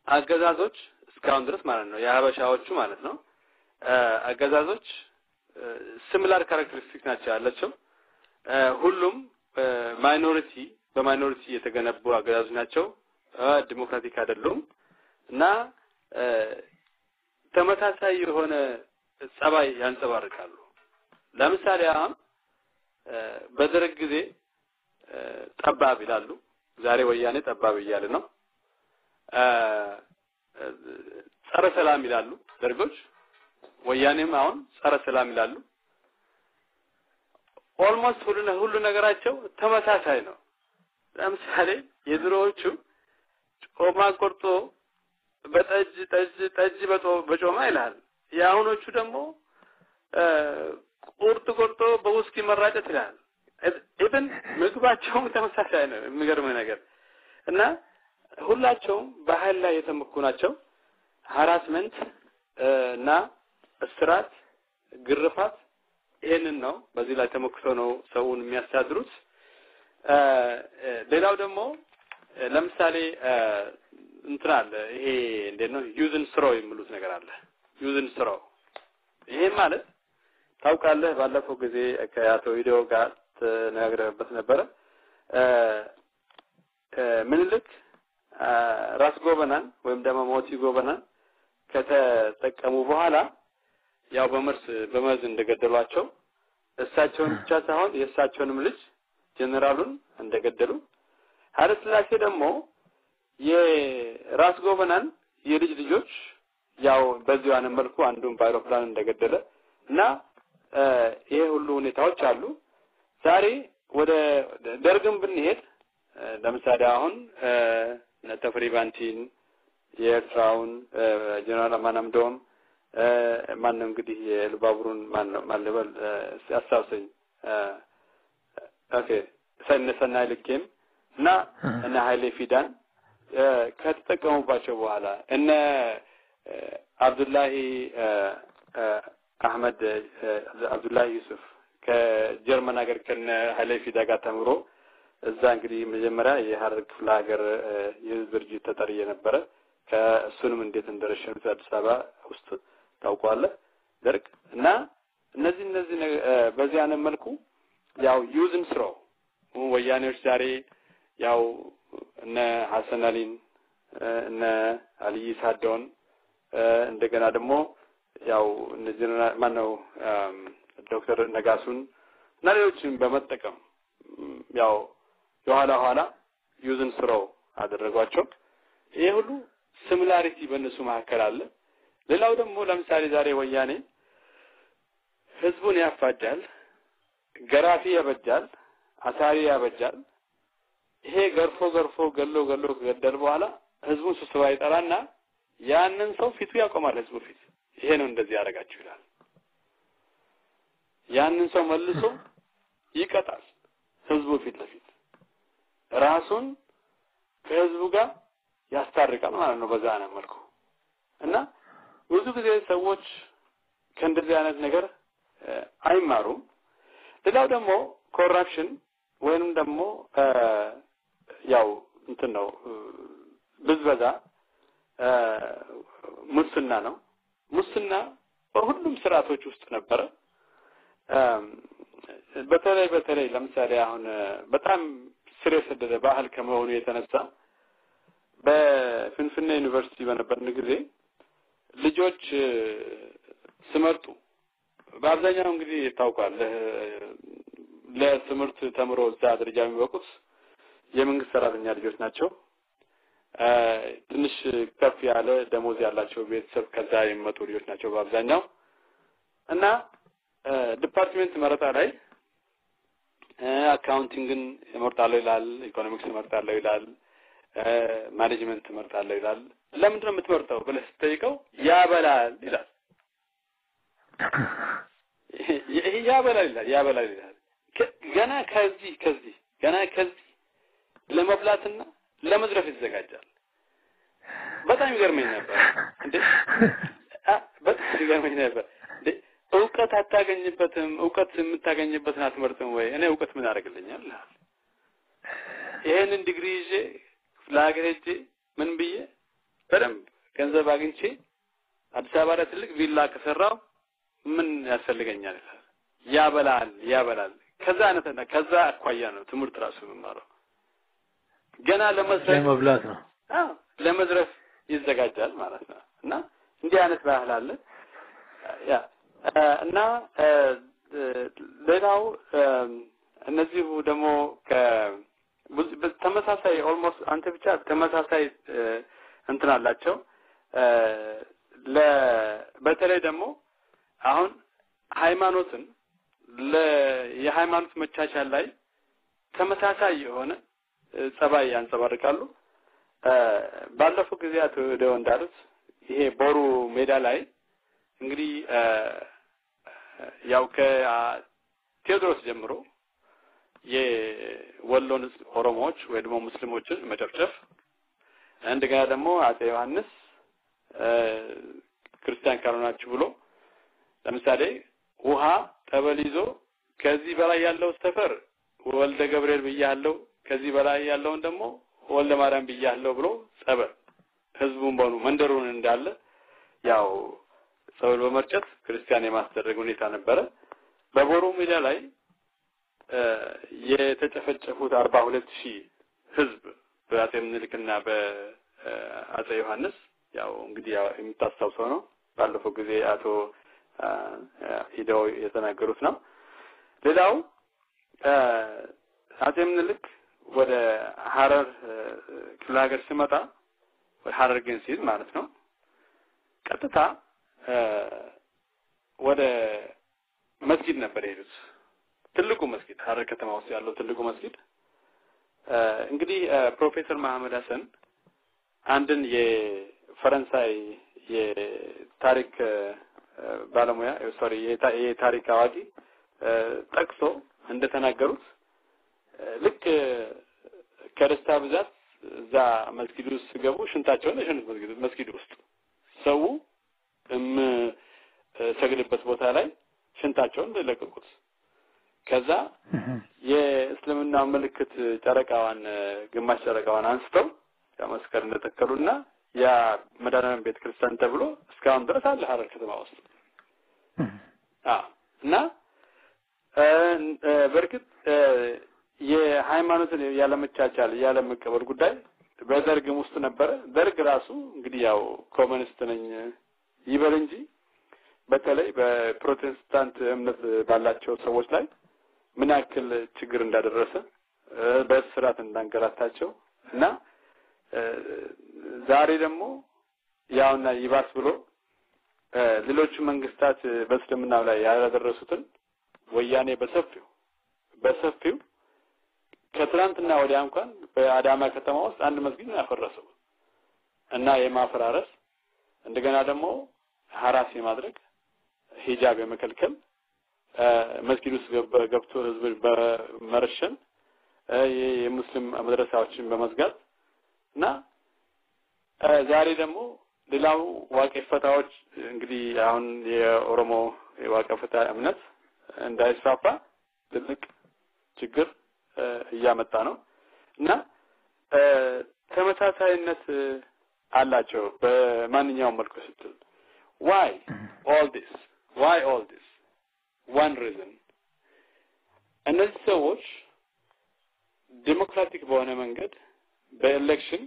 አገዛዞች እስካሁን ድረስ ማለት ነው የሀበሻዎቹ ማለት ነው አገዛዞች ሲሚላር ካራክተሪስቲክ ናቸው ያላቸው ሁሉም ማይኖሪቲ በማይኖሪቲ የተገነቡ አገዛዞች ናቸው ዲሞክራቲክ አይደሉም እና ተመሳሳይ የሆነ ጸባይ ያንጸባርቃሉ ለምሳሌ አሁን በደርግ ጊዜ ጠባብ ይላሉ ዛሬ ወያኔ ጠባብ ይያለ ነው ጸረ ሰላም ይላሉ ደርጎች ወያኔም አሁን ጸረ ሰላም ይላሉ ኦልሞስት ሁሉ ነገራቸው ተመሳሳይ ነው ለምሳሌ የድሮዎቹ ጮማ ቆርጦ በጠጅ በጮማ ይላል ያሁኖቹ ደግሞ ቁርጥ ቆርጦ በውስኪ መራጨት ይላል ኢቭን ምግባቸው ተመሳሳይ ነው የሚገርም ነገር እና ሁላቸውም በኃይል ላይ የተመኩ ናቸው ሃራስመንት እና እስራት ግርፋት ይሄንን ነው በዚህ ላይ ተመክተው ነው ሰውን የሚያስተዳድሩት ሌላው ደግሞ ለምሳሌ እንትናል ይሄ እንዴት ነው ዩዝን ስሮ የሚሉት ነገር አለ ዩዝን ስሮ ይሄ ማለት ታውቃለህ ባለፈው ጊዜ ከአቶ ቪዲዮ ጋር ተነጋግረንበት ነበር ምንልክ ራስ ጎበናን ወይም ደግሞ ሞቲ ጎበናን ከተጠቀሙ በኋላ ያው በመርዝ እንደገደሏቸው እሳቸውን ብቻ ሳይሆን የእሳቸውንም ልጅ ጀነራሉን እንደገደሉ ኃይለሥላሴ ደግሞ የራስ ጎበናን የልጅ ልጆች ያው በዚሁ አይነት መልኩ አንዱን በአውሮፕላን እንደገደለ እና ይሄ ሁሉ ሁኔታዎች አሉ ዛሬ ወደ ደርግም ብንሄድ ለምሳሌ አሁን ተፈሪ ባንቲን የኤርትራውን ጀነራል ማናምዶም ማንም እንግዲህ የልባቡሩን ማለበል ያሳውሰኝ ኦኬ ሰነሰናይ ልኬም እና ኃይሌ ፊዳን ከተጠቀሙባቸው በኋላ እነ አብዱላሂ አህመድ አብዱላሂ ዩሱፍ ከጀርመን ሀገር ከነ ኃይሌ ፊዳ ጋር ተምሮ እዛ እንግዲህ መጀመሪያ የሐረር ክፍለ ሀገር የህዝብ ድርጅት ተጠሪ የነበረ ከእሱንም እንዴት እንደረሸኑት አዲስ አበባ ውስጥ ታውቋለህ ደርግ እና እነዚህ በዚህ አይነት መልኩ ያው ዩዝን ስሮ ወያኔዎች ዛሬ ያው እነ ሐሰን አሊን እነ አሊ ሳዶን እንደገና ደግሞ ያው እነዚህ ማነው ዶክተር ነጋሱን እና ሌሎችም በመጠቀም ያው ኋላ ዩዝን ስሮ አደረጓቸው ይሄ ሁሉ ሲሚላሪቲ በእነሱ መካከል አለ ሌላው ደግሞ ለምሳሌ ዛሬ ወያኔ ህዝቡን ያፋጃል ገራፊ ያበጃል አሳሪ ያበጃል ይሄ ገርፎ ገሎ ከገደል በኋላ ህዝቡን ስብሰባ ይጠራና ያንን ሰው ፊቱ ያቆማል ህዝቡ ፊት ይሄ ነው እንደዚህ ያደርጋችሁ ይላል ያንን ሰው መልሶ ይቀጣል ህዝቡ ፊት ለፊት ራሱን ከህዝቡ ጋር ያስታርቃል ማለት ነው በዛ አይነት መልኩ እና ብዙ ጊዜ ሰዎች ከእንደዚህ አይነት ነገር አይማሩም ሌላው ደግሞ ኮራፕሽን ወይንም ደግሞ ያው እንትን ነው ብዝበዛ ሙስና ነው ሙስና በሁሉም ስርዓቶች ውስጥ ነበረ በተለይ ለምሳሌ አሁን በጣም ስር የሰደደ ባህል ከመሆኑ የተነሳ በፍንፍኔ ዩኒቨርሲቲ በነበርን ጊዜ ልጆች ስመርጡ በአብዛኛው እንግዲህ ታውቃል ለትምህርት ተምሮ እዛ ደረጃ የሚበቁት የመንግስት ሰራተኛ ልጆች ናቸው ትንሽ ከፍ ያለ ደሞዝ ያላቸው ቤተሰብ ከዛ የሚመጡ ልጆች ናቸው በአብዛኛው እና ዲፓርትመንት መረጣ ላይ አካውንቲንግን ይመርጣሉ ይላል ኢኮኖሚክስ ይመርጣሉ ይላል ማኔጅመንት ይመርጣሉ ይላል ለምን ነው የምትመርጠው ብለህ ስትጠይቀው ያበላል ይላል ያበላል ይላል ገና ከዚህ ለመብላትና ለመዝረፍ ይዘጋጃል በጣም ይገርመኝ ነበር እንዴ እውቀት አታገኝበትም እውቀት የምታገኝበትን አትመርጥም ወይ እኔ እውቀት ምን አደርግልኛል ይሄንን ዲግሪ ይዤ ለሀገሬ ምን ብዬ በደንብ ገንዘብ አግኝቼ አዲስ አበባ ላይ ትልቅ ቪላ ከሰራው ምን ያስፈልገኛል ያበላል ከዛ አኳያ ነው ትምህርት ራሱ የሚማረው ገና ለመብላት ነው ለመዝረፍ ይዘጋጃል ማለት ነው እና እንዲህ አይነት ባህል አለ ያ እና ሌላው እነዚህ ደግሞ ተመሳሳይ ኦልሞስት አንተ ብቻ ተመሳሳይ እንትን አላቸው በተለይ ደግሞ አሁን ሃይማኖትን የሃይማኖት መቻቻል ላይ ተመሳሳይ የሆነ ጸባይ ያንጸባርቃሉ ባለፈው ጊዜያት ወደው እንዳሉት ይሄ ቦሩ ሜዳ ላይ እንግዲህ ያው ከቴዎድሮስ ጀምሮ የወሎን ኦሮሞዎች ወይ ደግሞ ሙስሊሞችን መጨፍጨፍ እንደገና ደግሞ አጼ ዮሐንስ ክርስቲያን ካልሆናችሁ ብሎ ለምሳሌ ውሃ ተበልይዞ ከዚህ በላይ ያለው ሰፈር ወልደ ገብርኤል ብያለው ከዚህ በላይ ያለውን ደግሞ ወልደ ማርያም ብያለው ብሎ ጸበል ህዝቡን በሉ መንደሩን እንዳለ ያው ጸበል በመርጨት ክርስቲያን የማስደረግ ሁኔታ ነበረ በቦሩ ሜዳ ላይ የተጨፈጨፉት 42000 ህዝብ በአጼ ምኒልክና በአጼ ዮሐንስ ያው እንግዲህ የምታስታውሰው ነው ባለፈው ጊዜ አቶ ሂደው የተናገሩት ነው ሌላው አጼ ምኒልክ ወደ ሐረር ክፍለ ሀገር ሲመጣ ወደ ሐረር ግን ሲል ማለት ነው ቀጥታ ወደ መስጊድ ነበር የሄዱት ትልቁ መስጊድ ሐረር ከተማ ውስጥ ያለው ትልቁ መስጊድ እንግዲህ ፕሮፌሰር መሐመድ ሐሰን አንድን የፈረንሳይ የታሪክ ባለሙያ የታሪክ አዋቂ ጠቅሶ እንደተናገሩት ልክ ከደስታ ብዛት እዛ መስጊድ ውስጥ ገቡ ሽንታቸውን የሸኑት መስጊድ ውስጥ ሰው ሰግልበት ቦታ ላይ ሽንታቸውን ለቀቁት ከዛ የእስልምና ምልክት ጨረቃዋን ግማሽ ጨረቃዋን አንስተው መስቀል እንደተከሉና ያ መድኃኔዓለም ቤተክርስቲያን ተብሎ እስካሁን ድረስ አለ ሐረር ከተማ ውስጥ እና በርግጥ የሃይማኖትን ያለመቻቻል ያለመቀበል ጉዳይ በደርግም ውስጥ ነበረ ደርግ ራሱ እንግዲህ ያው ኮሙኒስት ነኝ ይበል እንጂ በተለይ በፕሮቴስታንት እምነት ባላቸው ሰዎች ላይ ምን ያክል ችግር እንዳደረሰ በስራት እንዳንገላታቸው እና ዛሬ ደግሞ ያውና ይባስ ብሎ ሌሎች መንግስታት በእስልምናው ላይ ያደረሱትን ወያኔ በሰፊው ከትላንትና ወዲያ እንኳን በአዳማ ከተማ ውስጥ አንድ መስጊድ ነው ያፈረሰው እና የማፈራረስ እንደገና ደግሞ ሐራስ የማድረግ ሂጃብ የመከልከል መስጊድ ውስጥ ገብቶ ህዝብ በመረሸን የሙስሊም መድረሳዎችን በመዝጋት እና ዛሬ ደግሞ ሌላው ዋቄ ፈታዎች እንግዲህ አሁን የኦሮሞ የዋቄ ፈታ እምነት እንዳይስፋፋ ትልቅ ችግር እያመጣ ነው እና ተመሳሳይነት አላቸው በማንኛውም መልኩ ስትል why all this one reason እነዚህ ሰዎች ዲሞክራቲክ በሆነ መንገድ በኤሌክሽን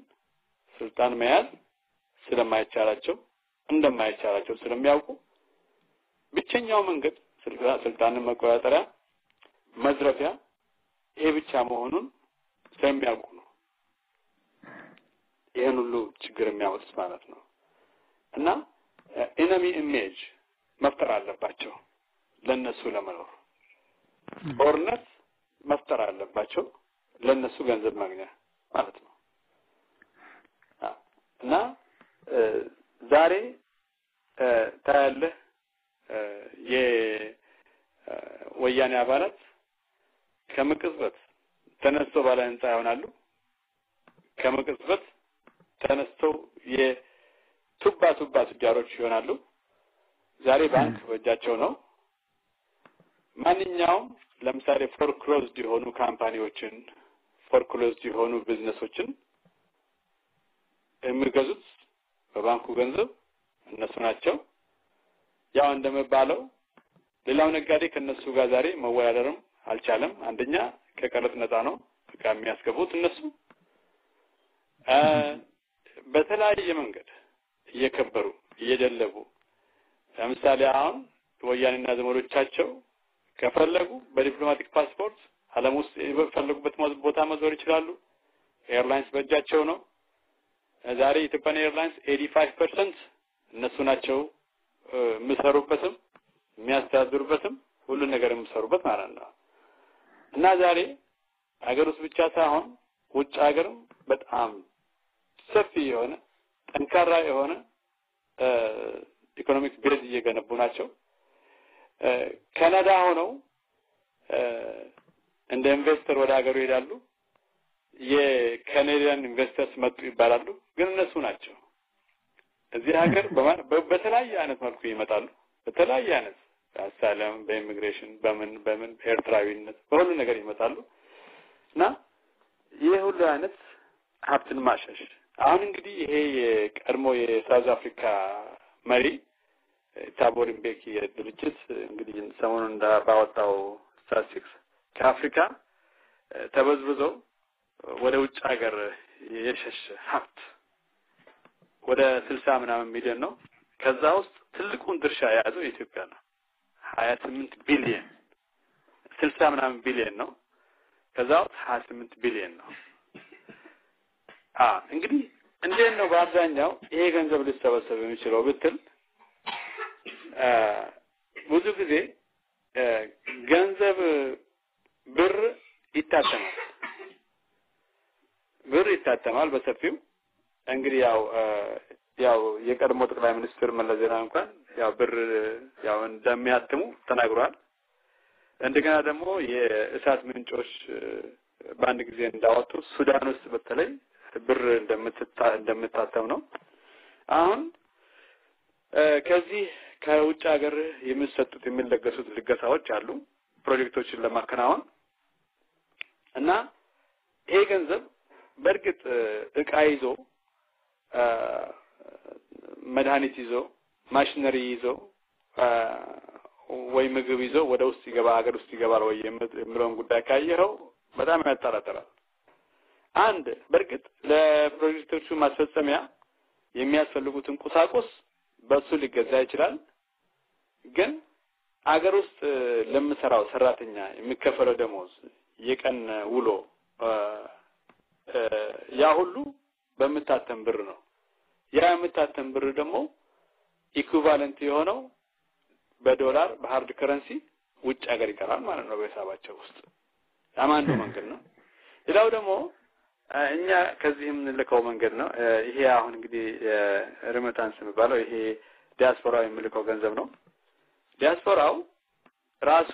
ስልጣን መያዝ ስለማይቻላቸው እንደማይቻላቸው ስለሚያውቁ ብቸኛው መንገድ ስልጣንን መቆጣጠሪያ መዝረፊያ ይሄ ብቻ መሆኑን ስለሚያውቁ ነው ይሄን ሁሉ ችግር የሚያወስ ማለት ነው እና ኢነሚ ኢሜጅ መፍጠር አለባቸው ለነሱ ለመኖር ጦርነት መፍጠር አለባቸው ለነሱ ገንዘብ ማግኛ ማለት ነው እና ዛሬ ታያለ የወያኔ አባላት ከመቅጽበት ተነስቶ ባለ ህንጻ ይሆናሉ ከመቅጽበት ተነስተው የቱባ ቱጃሮች ይሆናሉ ዛሬ ባንክ በእጃቸው ነው ማንኛውም ለምሳሌ ፎርክሎዝድ የሆኑ ካምፓኒዎችን ፎርክሎዝድ የሆኑ ቢዝነሶችን የሚገዙት በባንኩ ገንዘብ እነሱ ናቸው ያው እንደመባለው ሌላው ነጋዴ ከነሱ ጋር ዛሬ መወያደርም አልቻለም። አንደኛ ከቀረጥ ነፃ ነው ዕቃ የሚያስገቡት እነሱ። በተለያየ መንገድ እየከበሩ እየደለቡ ለምሳሌ አሁን ወያኔና ዘመዶቻቸው ከፈለጉ በዲፕሎማቲክ ፓስፖርት ዓለም ውስጥ የፈለጉበት ቦታ መዞር ይችላሉ። ኤርላይንስ በእጃቸው ነው። ዛሬ ኢትዮጵያን ኤርላይንስ 85% እነሱ ናቸው የሚሰሩበትም የሚያስተዳድሩበትም ሁሉ ነገር የሚሰሩበት ማለት ነው። እና ዛሬ ሀገር ውስጥ ብቻ ሳይሆን ውጭ ሀገርም በጣም ሰፊ የሆነ ጠንካራ የሆነ ኢኮኖሚክ ቤዝ እየገነቡ ናቸው። ካናዳ ሆነው እንደ ኢንቨስተር ወደ ሀገሩ ይሄዳሉ። የካናዲያን ኢንቨስተርስ መጡ ይባላሉ፣ ግን እነሱ ናቸው እዚህ ሀገር በተለያየ አይነት መልኩ ይመጣሉ። በተለያየ አይነት አሳለም በኢሚግሬሽን በምን ኤርትራዊነት በሁሉ ነገር ይመጣሉ እና ይሄ ሁሉ አይነት ሀብትን ማሸሽ። አሁን እንግዲህ ይሄ የቀድሞ የሳውዝ አፍሪካ መሪ ታቦር ምቤኪ የድርጅት እንግዲህ ሰሞኑን እንዳወጣው ስታቲስቲክስ ከአፍሪካ ተበዝብዘው ወደ ውጭ ሀገር የሸሸ ሀብት ወደ 60 ምናምን ሚሊዮን ነው። ከዛ ውስጥ ትልቁን ድርሻ የያዘው ኢትዮጵያ ነው። 28 ቢሊዮን 60 ምናምን ቢሊዮን ነው። ከዛ ውስጥ 28 ቢሊዮን ነው። እንግዲህ እንዴት ነው በአብዛኛው ይሄ ገንዘብ ሊሰበሰብ የሚችለው ብትል ብዙ ጊዜ ገንዘብ ብር ይታተማል በሰፊው። እንግዲህ ያው የቀድሞ ጠቅላይ ሚኒስትር መለስ ዜናዊ እንኳን ያው ብር ያው እንደሚያትሙ ተናግሯል። እንደገና ደግሞ የእሳት ምንጮች በአንድ ጊዜ እንዳወጡ ሱዳን ውስጥ በተለይ ብር እንደምታተም ነው። አሁን ከዚህ ከውጭ ሀገር የሚሰጡት የሚለገሱት ልገሳዎች አሉ ፕሮጀክቶችን ለማከናወን እና ይሄ ገንዘብ በእርግጥ ዕቃ ይዞ መድኃኒት ይዞ ማሽነሪ ይዞ ወይ ምግብ ይዞ ወደ ውስጥ ሀገር ውስጥ ይገባል ወይ የሚለውን ጉዳይ ካየኸው በጣም ያጠራጥራል። አንድ በእርግጥ ለፕሮጀክቶቹ ማስፈጸሚያ የሚያስፈልጉትን ቁሳቁስ በሱ ሊገዛ ይችላል። ግን አገር ውስጥ ለምሰራው ሰራተኛ የሚከፈለው ደሞዝ የቀን ውሎ ያ ሁሉ በመታተም ብር ነው። ያ የምታተም ብር ደግሞ ኢኩቫለንት የሆነው በዶላር በሃርድ ከረንሲ ውጭ ሀገር ይቀራል ማለት ነው በሂሳባቸው ውስጥ። ያማንዱ መንገድ ነው። ሌላው ደግሞ እኛ ከዚህም እንልከው መንገድ ነው። ይሄ አሁን እንግዲህ ሪሚታንስ የሚባለው ይሄ ዲያስፖራው የሚልከው ገንዘብ ነው። ዲያስፖራው ራሱ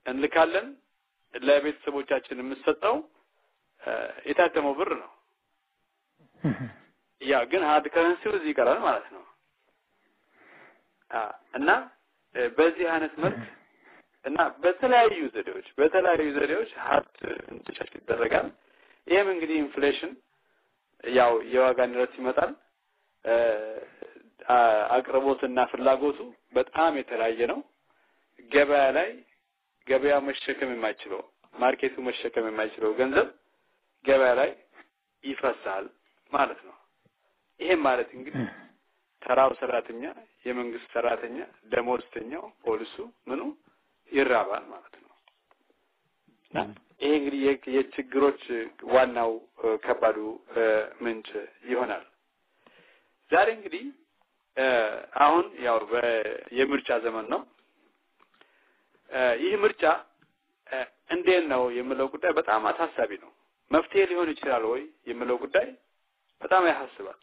እንልካለን ለቤተሰቦቻችን የምንሰጠው የታተመው ብር ነው። ያ ግን ሃርድ ከረንሲው እዚህ ይቀራል ማለት ነው። እና በዚህ አይነት መልክ እና በተለያዩ ዘዴዎች ሀብት እንዲሸሽ ይደረጋል። ይሄም እንግዲህ ኢንፍሌሽን ያው የዋጋ ንረት ይመጣል። አቅርቦትና ፍላጎቱ በጣም የተለያየ ነው። ገበያ መሸከም የማይችለው ማርኬቱ መሸከም የማይችለው ገንዘብ ገበያ ላይ ይፈሳል ማለት ነው። ይሄም ማለት እንግዲህ ተራው ሰራተኛ፣ የመንግስት ሰራተኛ፣ ደሞዝተኛው፣ ፖሊሱ ምኑ ይራባል ማለት ነው። ይሄ እንግዲህ የችግሮች ዋናው ከባዱ ምንጭ ይሆናል። ዛሬ እንግዲህ አሁን ያው የምርጫ ዘመን ነው። ይህ ምርጫ እንዴት ነው የሚለው ጉዳይ በጣም አሳሳቢ ነው። መፍትሄ ሊሆን ይችላል ወይ የሚለው ጉዳይ በጣም ያሳስባል።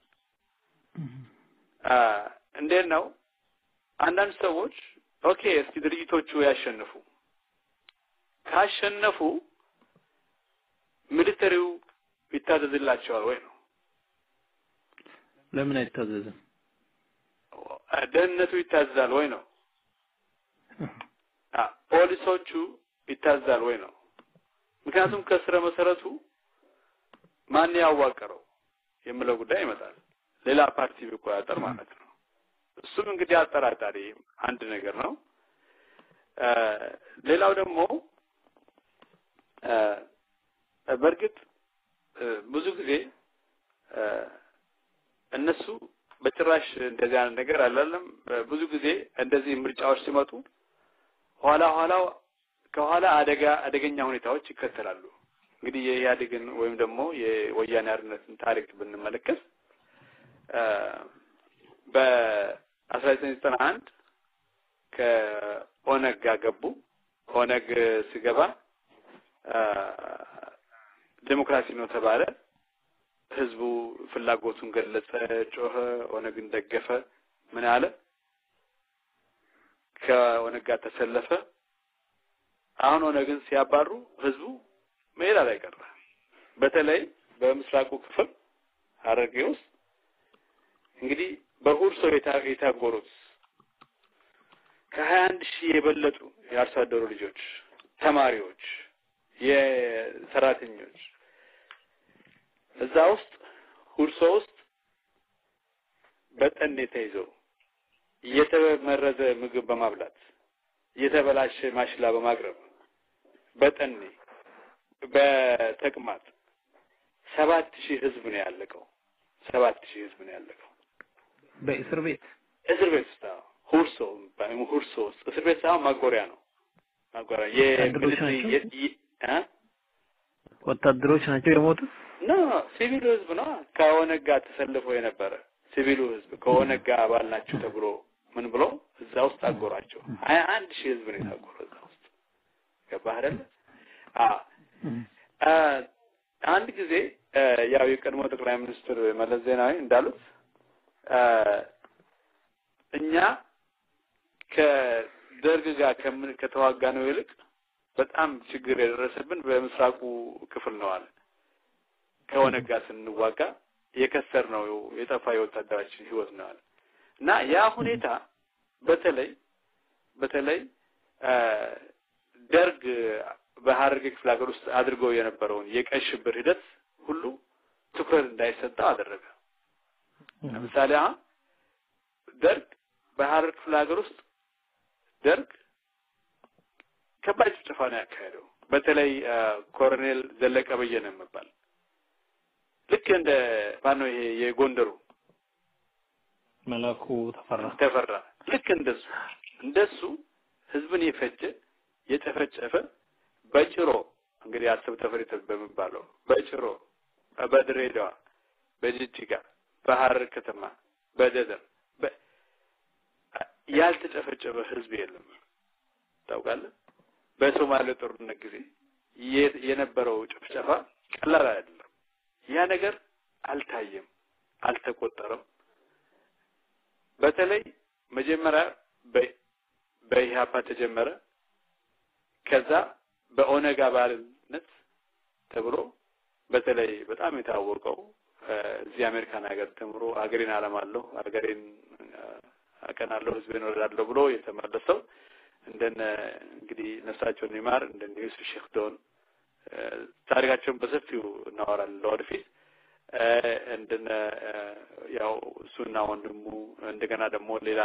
እንዴት ነው አንዳንድ ሰዎች ኦኬ እስኪ ድርጅቶቹ ያሸንፉ፣ ካሸነፉ ሚሊተሪው ይታዘዝላቸዋል ወይ ነው? ለምን አይታዘዝም? ደህንነቱ ይታዘዛል ወይ ነው? ፖሊሶቹ ይታዘዛል ወይ ነው? ምክንያቱም ከስረ መሰረቱ ማን ያዋቀረው የሚለው ጉዳይ ይመጣል። ሌላ ፓርቲ ቢቆጣጠር ማለት ነው። እሱም እንግዲህ አጠራጣሪ አንድ ነገር ነው። ሌላው ደግሞ በርግጥ ብዙ ጊዜ እነሱ በጭራሽ እንደዚህ አይነት ነገር አላለም ብዙ ጊዜ እንደዚህ ምርጫዎች ሲመጡ ከኋላ አደገኛ ሁኔታዎች ይከተላሉ እንግዲህ የኢህአዴግን ወይም ደግሞ የወያኔ አርነትን ታሪክ ብንመለከት በ1991 ከኦነግ ጋር ገቡ ኦነግ ሲገባ ዴሞክራሲ ነው ተባለ ህዝቡ ፍላጎቱን ገለጸ ጮኸ ኦነግን ደገፈ ምን አለ ከኦነግ ጋር ተሰለፈ አሁን ኦነግን ሲያባሩ ህዝቡ ሜዳ ላይ ቀረ በተለይ በምስራቁ ክፍል ሐረርጌ ውስጥ እንግዲህ በሁርሶ የታጎሩት ከ21000 የበለጡ የአርሶ አደሩ ልጆች ተማሪዎች የሰራተኞች እዛ ውስጥ ሁርሶ ውስጥ በጠኔ ተይዘው የተመረዘ ምግብ በማብላት የተበላሸ ማሽላ በማቅረብ በጠኔ በተቅማጥ 7000 ህዝብ ነው ያለቀው 7000 ህዝብ ነው ያለቀው በእስር ቤት ውስጥ ሁርሶ እስር ቤት ሳይሆን ማጎሪያ ነው ማጎሪያ ወታደሮች ናቸው የሞቱት ሲቪሉ ህዝብ ነው ከኦነግ ጋር ተሰልፎ የነበረ ሲቪሉ ህዝብ ከኦነግ ጋር አባል ናቸው ተብሎ ምን ብሎ እዛ ውስጥ አጎራቸው 21000 ህዝብ ነው የታጎረው እዛ ውስጥ ከባህረለ አንድ ጊዜ ያው የቀድሞ ጠቅላይ ሚኒስትር መለስ ዜናዊ እንዳሉት እኛ ከደርግ ጋር ከተዋጋ ነው ይልቅ በጣም ችግር የደረሰብን በምስራቁ ክፍል ነው አለ ከኦነግ ጋር ስንዋጋ የከሰር ነው የጠፋ የወታደራችን ህይወት ነው አለ እና ያ ሁኔታ በተለይ ደርግ በሐረርጌ ክፍለ ሀገር ውስጥ አድርገው የነበረውን የቀይ ሽብር ሂደት ሁሉ ትኩረት እንዳይሰጠው አደረገ ለምሳሌ ደርግ በሐረር ክፍለ ሀገር ውስጥ ደርግ ከባድ ጭፍጨፋ ነው ያካሄደው በተለይ ኮሎኔል ዘለቀ በየነ መባል ልክ እንደ ማነው ይሄ የጎንደሩ መላኩ ተፈራ ልክ እንደሱ ህዝብን የፈጀ የተፈጨፈ በጭሮ እንግዲህ አሰብ ተፈሪተ በመባለው በጭሮ በድሬዳዋ በጅጅጋ በሐረር ከተማ በደደር ያልተጨፈጨፈ ህዝብ የለም ታውቃለህ በሶማሌ ጦርነት ጊዜ የነበረው ጭፍጨፋ ቀላል አይደለም ያ ነገር አልታየም አልተቆጠረም በተለይ መጀመሪያ በኢህአፓ ተጀመረ ከዛ በኦነግ አባልነት ተብሎ በተለይ በጣም የታወቀው እዚህ አሜሪካን ሀገር ተምሮ ሀገሬን አለማለሁ ሀገሬን አቀናለሁ ህዝቤን ወዳለሁ ብሎ የተመለሰው እንደነ እንግዲህ ነፍሳቸውን ይማር እንደነ ዩሱፍ ሼክዶን ታሪካቸውን በሰፊው እናወራለን ወደፊት እንደነ ያው ሱና ወንድሙ እንደገና ደግሞ ሌላ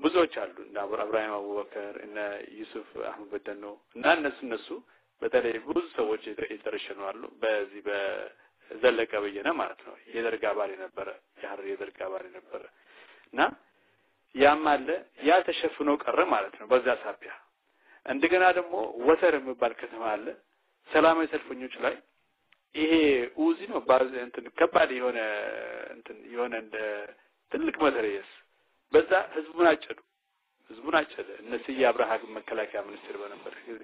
ብዙዎች አሉ እና አብራሂም አቡበከር እና ዩሱፍ አህመድ በደኖ እና እነሱ በተለይ ብዙ ሰዎች የተረሸኑ አሉ በዚህ በዘለቀ በየነ ማለት ነው የደርግ አባል የነበረ የሐረር የደርግ አባል የነበረ እና ያም አለ ያ ተሸፍኖ ቀረ ማለት ነው በዛ ሳቢያ እንደገና ደግሞ ወተር የሚባል ከተማ አለ ሰላማዊ ሰልፈኞች ላይ ይሄ ኡዚ ነው ባዝ እንትን ከባድ የሆነ እንደ ትልቅ መተረየስ በዛ ህዝቡን አጨደ እነዚህ የአብርሃም መከላከያ ሚኒስትር በነበር ጊዜ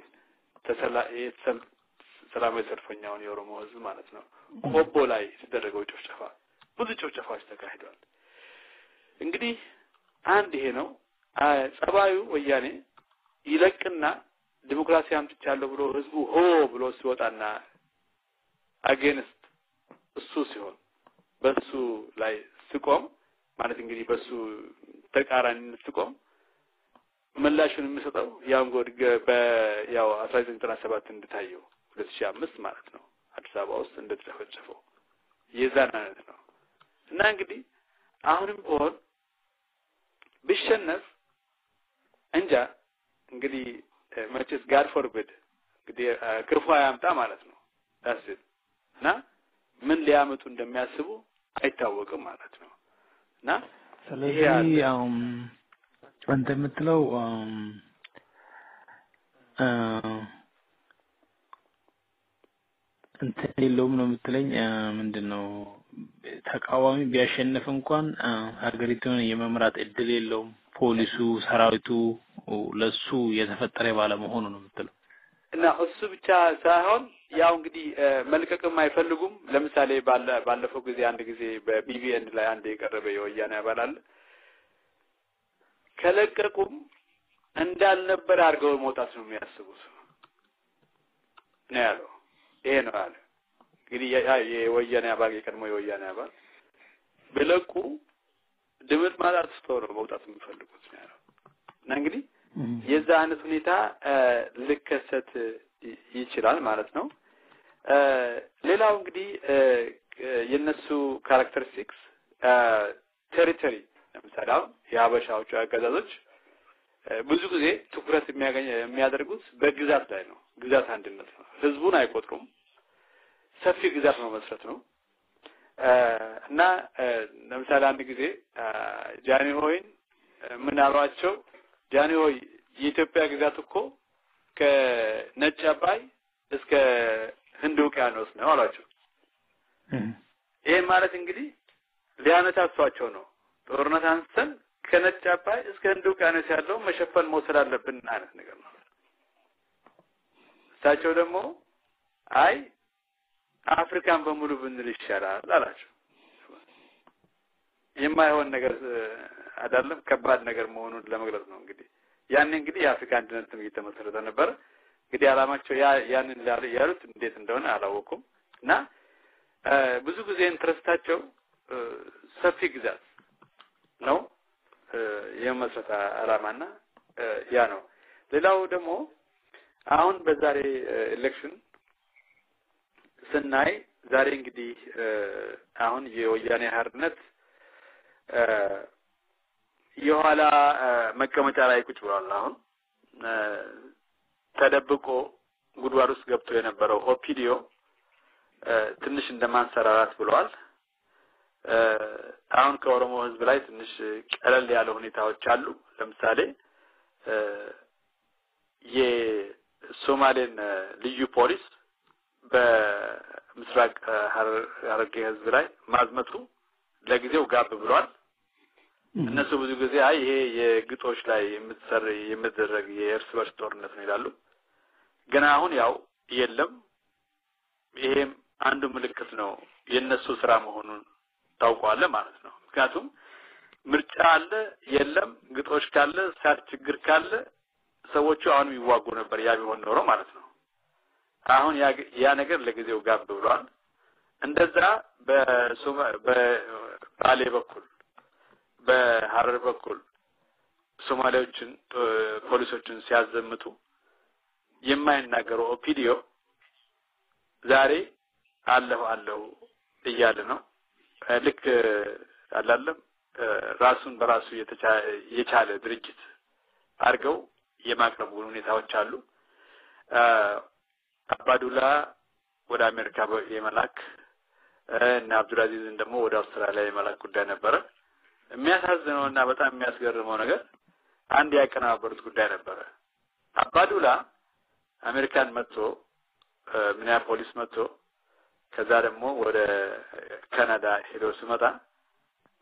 ሰላማዊ ሰልፈኛውን የኦሮሞ ህዝብ ማለት ነው ቆቦ ላይ ሲደረገው ጭፍጨፋ ብዙ ጭፍጨፋዎች ተካሂደዋል እንግዲህ አንድ ይሄ ነው ጸባዩ ወያኔ ይለቅና ዲሞክራሲ አምጥቻለሁ ብሎ ህዝቡ ሆ ብሎ ሲወጣና አጌንስት እሱ ሲሆን በሱ ላይ ሲቆም ማለት እንግዲህ በሱ ተቃራኒ ሲቆም ምላሹን የሚሰጠው ያው 1997 እንደታየው 2005 ማለት ነው አዲስ አበባ ውስጥ እንደተጨፈጨፈው የዛን አይነት ነው እና እንግዲህ አሁንም ቢሆን ቢሸነፍ እንጃ እንግዲህ መቼስ ጋድ ፎርቢድ እንግዲህ ክርፋ ያምጣ ማለት ነው እና ምን ሊያመጡ እንደሚያስቡ አይታወቅም ማለት ነው እና ስለዚህ አንተ የምትለው እንት የለውም ነው የምትለኝ ምንድነው ተቃዋሚ ቢያሸንፍ እንኳን ሀገሪቱን የመምራት እድል የለውም ፖሊሱ ሰራዊቱ ለሱ የተፈጠረ ባለመሆኑ ነው የምትለው እና እሱ ብቻ ሳይሆን ያው እንግዲህ መልቀቅም አይፈልጉም ለምሳሌ ባለፈው ጊዜ አንድ ጊዜ በቢቢኤን ላይ አንድ የቀረበ የወያኔ አባል አለ ከለቀቁም እንዳልነበር አድርገው መውጣት ነው የሚያስቡት ነው ያለው ይሄ ነው አለ እንግዲህ የወያኔ አባል የቀድሞ የወያኔ አባል በለቁ ድምጽ ማለት ነው መውጣት የሚፈልጉት ነው ያለው እና እንግዲህ የዛ አይነት ሁኔታ ልከሰት ይችላል ማለት ነው ሌላው እንግዲህ የነሱ ካራክተሪስቲክስ ቴሪቶሪ ለምሳሌ የሀበሻዎቹ አገዛዞች ብዙ ጊዜ ትኩረት የሚያደርጉት በግዛት ላይ ነው ግዛት አንድነት ነው ህዝቡን አይቆጥሩም ሰፊ ግዛት ነው መስረት ነው እና ለምሳሌ አንድ ጊዜ ጃንሆይን ምን አሏቸው ጃንሆይ የኢትዮጵያ ግዛት እኮ ከነጭ አባይ እስከ ህንድ ውቅያኖስ ነው አሏቸው ይሄ ማለት እንግዲህ ሊያነሳሷቸው ነው ጦርነት አንስተን ከነጭ አባይ እስከ ህንድ ውቅያኖስ ያለው መሸፈን መውሰድ አለብን አይነት ነገር ነው እሳቸው ደግሞ አይ አፍሪካን በሙሉ ብንል ይሻላል አላቸው የማይሆን ነገር አይደለም ከባድ ነገር መሆኑን ለመግለጽ ነው እንግዲህ ያን እንግዲህ የአፍሪካ አንድነትም እየተመሰረተ ነበር እንግዲህ አላማቸው ያንን ያሉት እንዴት እንደሆነ አላወቁም እና ብዙ ጊዜ ኢንትረስታቸው ሰፊ ግዛት ነው የመሰረተ አላማና ያ ነው ሌላው ደግሞ አሁን በዛሬ ኤሌክሽን ስናይ ዛሬ እንግዲህ አሁን የወያኔ ሀርነት የኋላ መቀመጫ ላይ ቁጭ ብሏል አሁን ተደብቆ ጉድጓድ ውስጥ ገብቶ የነበረው ኦፒዲዮ ትንሽ እንደማንሰራራት ብሏል አሁን ከኦሮሞ ህዝብ ላይ ትንሽ ቀለል ያለ ሁኔታዎች አሉ ለምሳሌ የሶማሌን ልዩ ፖሊስ በምስራቅ ሐረርጌ ህዝብ ላይ ማዝመቱ ለጊዜው ጋብ ብሏል እነሱ ብዙ ጊዜ ይሄ የግጦሽ ላይ የምትደረግ የእርስ በርስ ጦርነት ነው ይላሉ ገና አሁን ያው የለም ይሄም አንዱ ምልክት ነው የነሱ ስራ መሆኑን ታውቋል ማለት ነው ምክንያቱም ምርጫ አለ የለም ግጦሽ ካለ ሳት ችግር ካለ ሰዎቹ አሁን ይዋጉ ነበር ያ ቢሆን ኖሮ ማለት ነው አሁን ያ ነገር ለጊዜው ጋብ ብሏል እንደዛ በባሌ በኩል በሐረር በኩል ሶማሌዎችን ፖሊሶችን ሲያዘምቱ የማይናገረው ኦፒዲዮ ዛሬ አለሁ እያለ ነው ልክ አላለም ራሱን በራሱ የቻለ ድርጅት አድርገው የማቅረቡ ሁኔታዎች አሉ አባዱላ ወደ አሜሪካ የመላክ እና አብዱልአዚዝን ደግሞ ወደ አውስትራሊያ የመላክ ጉዳይ ነበረ የሚያሳዝነውና በጣም የሚያስገርመው ነገር አንድ ያቀናበሩት ጉዳይ ነበረ አባዱላ አሜሪካን መጥቶ ሚኒያፖሊስ መጥቶ ከዛ ደግሞ ወደ ካናዳ ሄዶ ሲመጣ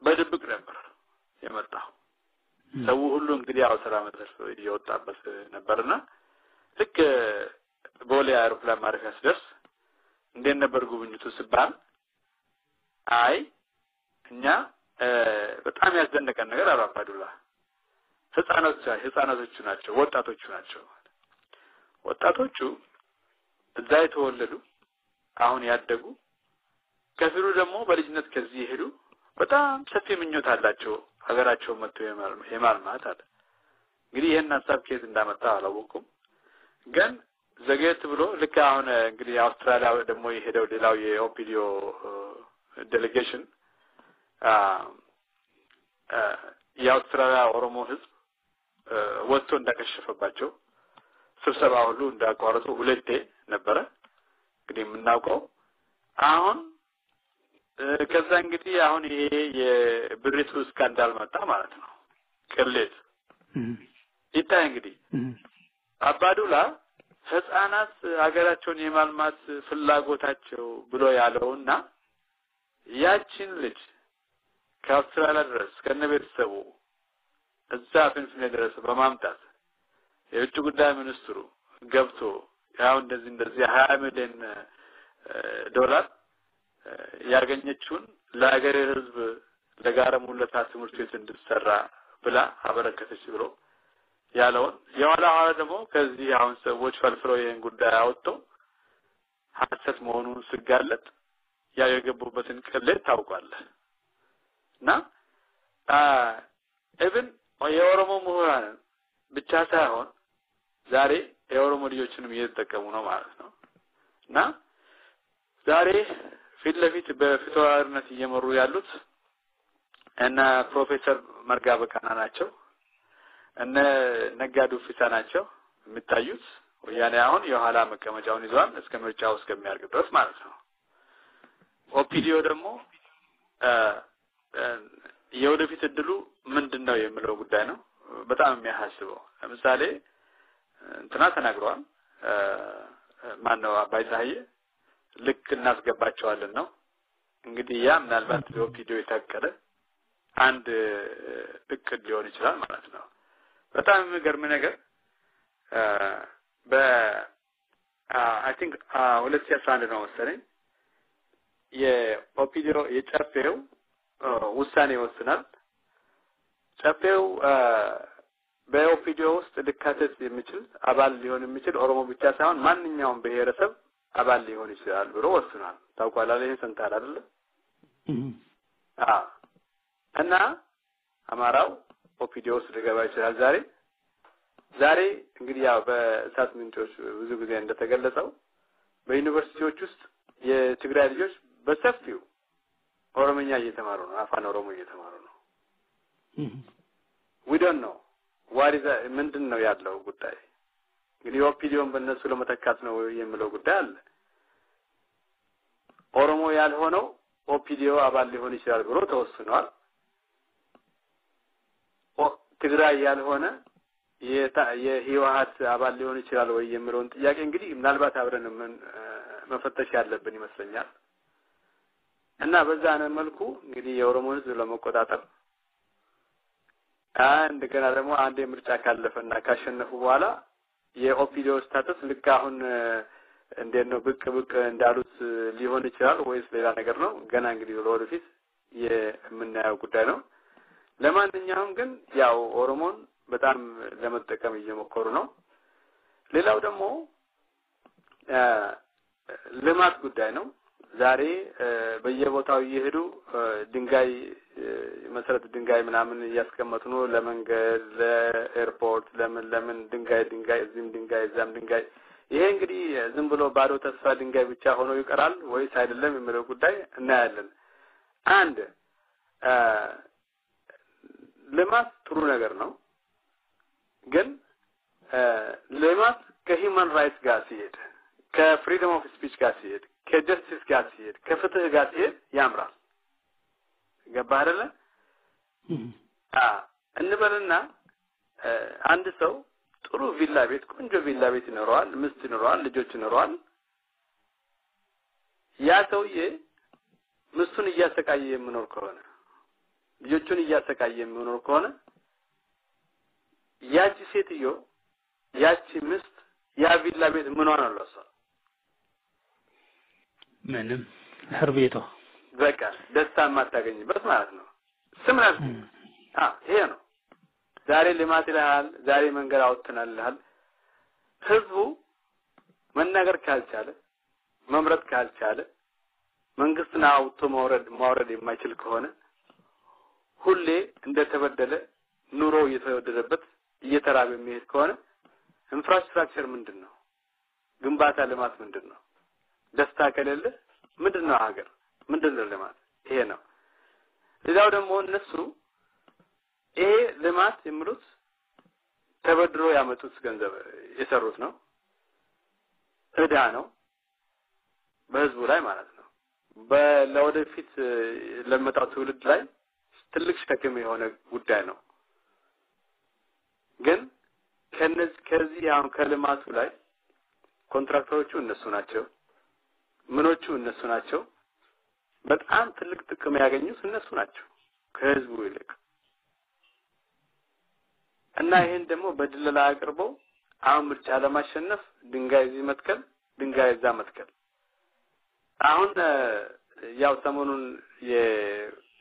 በድብቅ ነበር የመጣው ሰው ሁሉ እንግዲህ አውሰራ መድረስ እየወጣበት ነበርና ልክ ቦሌ አውሮፕላን ማረፊያ ሲደርስ እንዴት ነበር ጉብኝቱ ሲባል አይ እኛ በጣም ያስደነቀን ነገር አባዱላ ህፃናቶቹ ናቸው ወጣቶቹ እዛ የተወለዱ አሁን ያደጉ ከፊሉ ደግሞ በልጅነት ከዚህ ይሄዱ በጣም ሰፊ ምኞት አላቸው ሀገራቸው መጥቶ የማልማት አለ እንግዲህ ይሄን ሐሳብ ከየት እንዳመጣ አላወኩም ግን ዘገት ብሎ ልክ አሁን እንግዲህ አውስትራሊያ ደግሞ የሄደው ሌላው የኦፒዲዮ ዴሌጌሽን የአውስትራሊያ ኦሮሞ ህዝብ ወጥቶ እንዳከሸፈባቸው ስብሰባ ሁሉ እንዳቋረጡ ሁለቴ ነበረ እንግዲህ የምናውቀው አሁን ከዛ እንግዲህ አሁን ይሄ የብሪቱ ስካንዳል መጣ ማለት ነው ቅሌት ይታይ እንግዲህ አባዱላ ህፃናት ሀገራቸውን የማልማት ፍላጎታቸው ብሎ ያለውና ያቺን ልጅ ከአውስትራሊያ ድረስ ከነቤተሰቡ እዛ ፍንፍኔ ድረስ በማምጣት የውጭ ጉዳይ ሚኒስትሩ ገብቶ ያው እንደዚህ 20 ሚሊዮን ዶላር ያገኘችውን ለሀገሬ ህዝብ ለጋራ ሙለታ ትምህርት ቤት እንድትሰራ ብላ አበረከተች ብሎ ያለውን የኋላ ደግሞ ከዚህ አሁን ሰዎች ፈልፍለው ይሄን ጉዳይ አወጥቶ ሐሰት መሆኑን ሲጋለጥ ያ የገቡበትን ቅሌት ታውቃለህ እና even የኦሮሞ ምሁራን ብቻ ሳይሆን ዛሬ የኦሮሞ ልጆችንም እየተጠቀሙ ነው ማለት ነው እና ዛሬ ፊት ለፊት በፊታውራሪነት እየመሩ ያሉት እና ፕሮፌሰር መርጋ በቃና ናቸው እነ ነጋዱ ፊሳ ናቸው የሚታዩት ወያኔ አሁን የኋላ መቀመጫውን ይዟል እስከ ምርጫው እስከሚያርግ ድረስ ማለት ነው ኦፒዲዮ ደግሞ የወደፊት እድሉ ምንድነው የሚለው ጉዳይ ነው በጣም የሚያሳስበው ለምሳሌ እንትና ተናግሯል ማነው አባይ ፀሐዬ ልክ እናስገባቸዋለን ነው እንግዲህ ያ ምናልባት ኦፒዲዮ የታቀደ አንድ እቅድ ሊሆን ይችላል ማለት ነው በጣም የሚገርም ነገር I think 2011 ነው መሰለኝ የኦፒዲዮ የጨፌው ውሳኔ ወስናል ጨፌው በኦፒዲዮ ውስጥ ልካተት የሚችል አባል ሊሆን የሚችል ኦሮሞ ብቻ ሳይሆን ማንኛውም ብሔረሰብ አባል ሊሆን ይችላል ብሎ ወስኗል ታውቃለህ ይሄን ሰንታል አይደል እና አማራው ኦፒዲዮ ውስጥ ሊገባ ይችላል ዛሬ እንግዲህ ያው በእሳት ምንጮች ብዙ ጊዜ እንደተገለጸው በዩኒቨርሲቲዎች ውስጥ የትግራይ ልጆች በሰፊው ኦሮሞኛ እየተማሩ ነው አፋን ኦሮሞ እየተማሩ ነው we don't know what is ምንድነው ያለው ጉዳይ እንግዲህ ኦፒዲዮን በእነሱ ለመተካት ነው የሚለው ጉዳይ አለ ኦሮሞ ያልሆነው ኦፒዲዮ አባል ሊሆን ይችላል ብሎ ተወስኗል ትግራይ ያልሆነ የህወሓት አባል ሊሆን ይችላል ወይ የሚለውን ጥያቄ እንግዲህ ምናልባት አብረን መፈተሽ ያለብን ይመስለኛል እና በዛነ መልኩ እንግዲህ የኦሮሞ ህዝብ ለመቆጣጠር እንደገና ደግሞ አንድ ምርጫ ካለፈና ካሸነፉ በኋላ የኦፒዲዮ ስታተስ ልክ አሁን እንደነው ብቅ እንዳሉት ሊሆን ይችላል ወይስ ሌላ ነገር ነው ገና እንግዲህ ወደፊት የምናየው ጉዳይ ነው ለማንኛውም ግን ያው ኦሮሞን በጣም ለመጠቀም እየሞከሩ ነው ሌላው ደግሞ ልማት ጉዳይ ነው ዛሬ በየቦታው እየሄዱ ድንጋይ መሰረት ድንጋይ ምናምን እያስቀመጡ ነው ለመንገድ ለኤርፖርት ለምን ድንጋይ እዚህም ድንጋይ እዛም ድንጋይ ይሄ እንግዲህ ዝም ብሎ ባዶ ተስፋ ድንጋይ ብቻ ሆኖ ይቀራል ወይስ አይደለም የሚለው ጉዳይ እናያለን አንድ ልማት ጥሩ ነገር ነው ግን ልማት ከሂውማን ራይትስ ጋር ሲሄድ ከፍሪደም ኦፍ ስፒች ጋር ሲሄድ ከጀስቲስ ጋር ሲሄድ ከፍትህ ጋር ሲሄድ ያምራል ገባህ አይደለ እንበልና አንድ ሰው ጥሩ ቪላ ቤት ቆንጆ ቪላ ቤት ይኖረዋል ምስት ይኖረዋል ልጆች ይኖረዋል ያ ሰውዬ ምስቱን እያሰቃየ የሚኖር ከሆነ ልጆቹን እያሰቃየ የሚኖር ከሆነ ያቺ ሴትዮ ያቺ ምስት ያ ቪላ ቤት ምን ሆነ ነው እሷ ምንም ህርቤቷ በቃ ደስታ ማታገኝበት ማለት ነው ስምናል ይሄ ነው ዛሬ ልማት ይላል ዛሬ መንገድ አውጥተናል ህዝቡ መናገር ካልቻለ መምረጥ ካልቻለ መንግስትና አውጥቶ ማውረድ የማይችል ከሆነ ሁሌ እንደተበደለ ኑሮ እየተወደደበት እየተራበ የሚሄድ ከሆነ ኢንፍራስትራክቸር ምንድነው ግንባታ ልማት ምንድነው ደስታ ከሌለ ምንድነው ሀገር ምንድነው ልማት ይሄ ነው ሌላው ደግሞ እነሱ ይሄ ልማት የሚሉት ተበድሮ ያመጡት ገንዘብ የሰሩት ነው እዳ ነው በህዝቡ ላይ ማለት ነው ለወደፊት ለመጣው ትውልድ ላይ ትልቅ ሸክም የሆነ ጉዳይ ነው ግን ከዚህ አሁን ከልማቱ ላይ ኮንትራክተሮቹ እነሱ ናቸው ምኖቹ እነሱ ናቸው በጣም ትልቅ ጥቅም ያገኙት እነሱ ናቸው ከህዝቡ ይልቅ እና ይሄን ደግሞ በድለላ አቅርበው አሁን ምርጫ ለማሸነፍ ድንጋይ እዚህ መትከል ድንጋይ እዛ መትከል አሁን ያው ሰሞኑን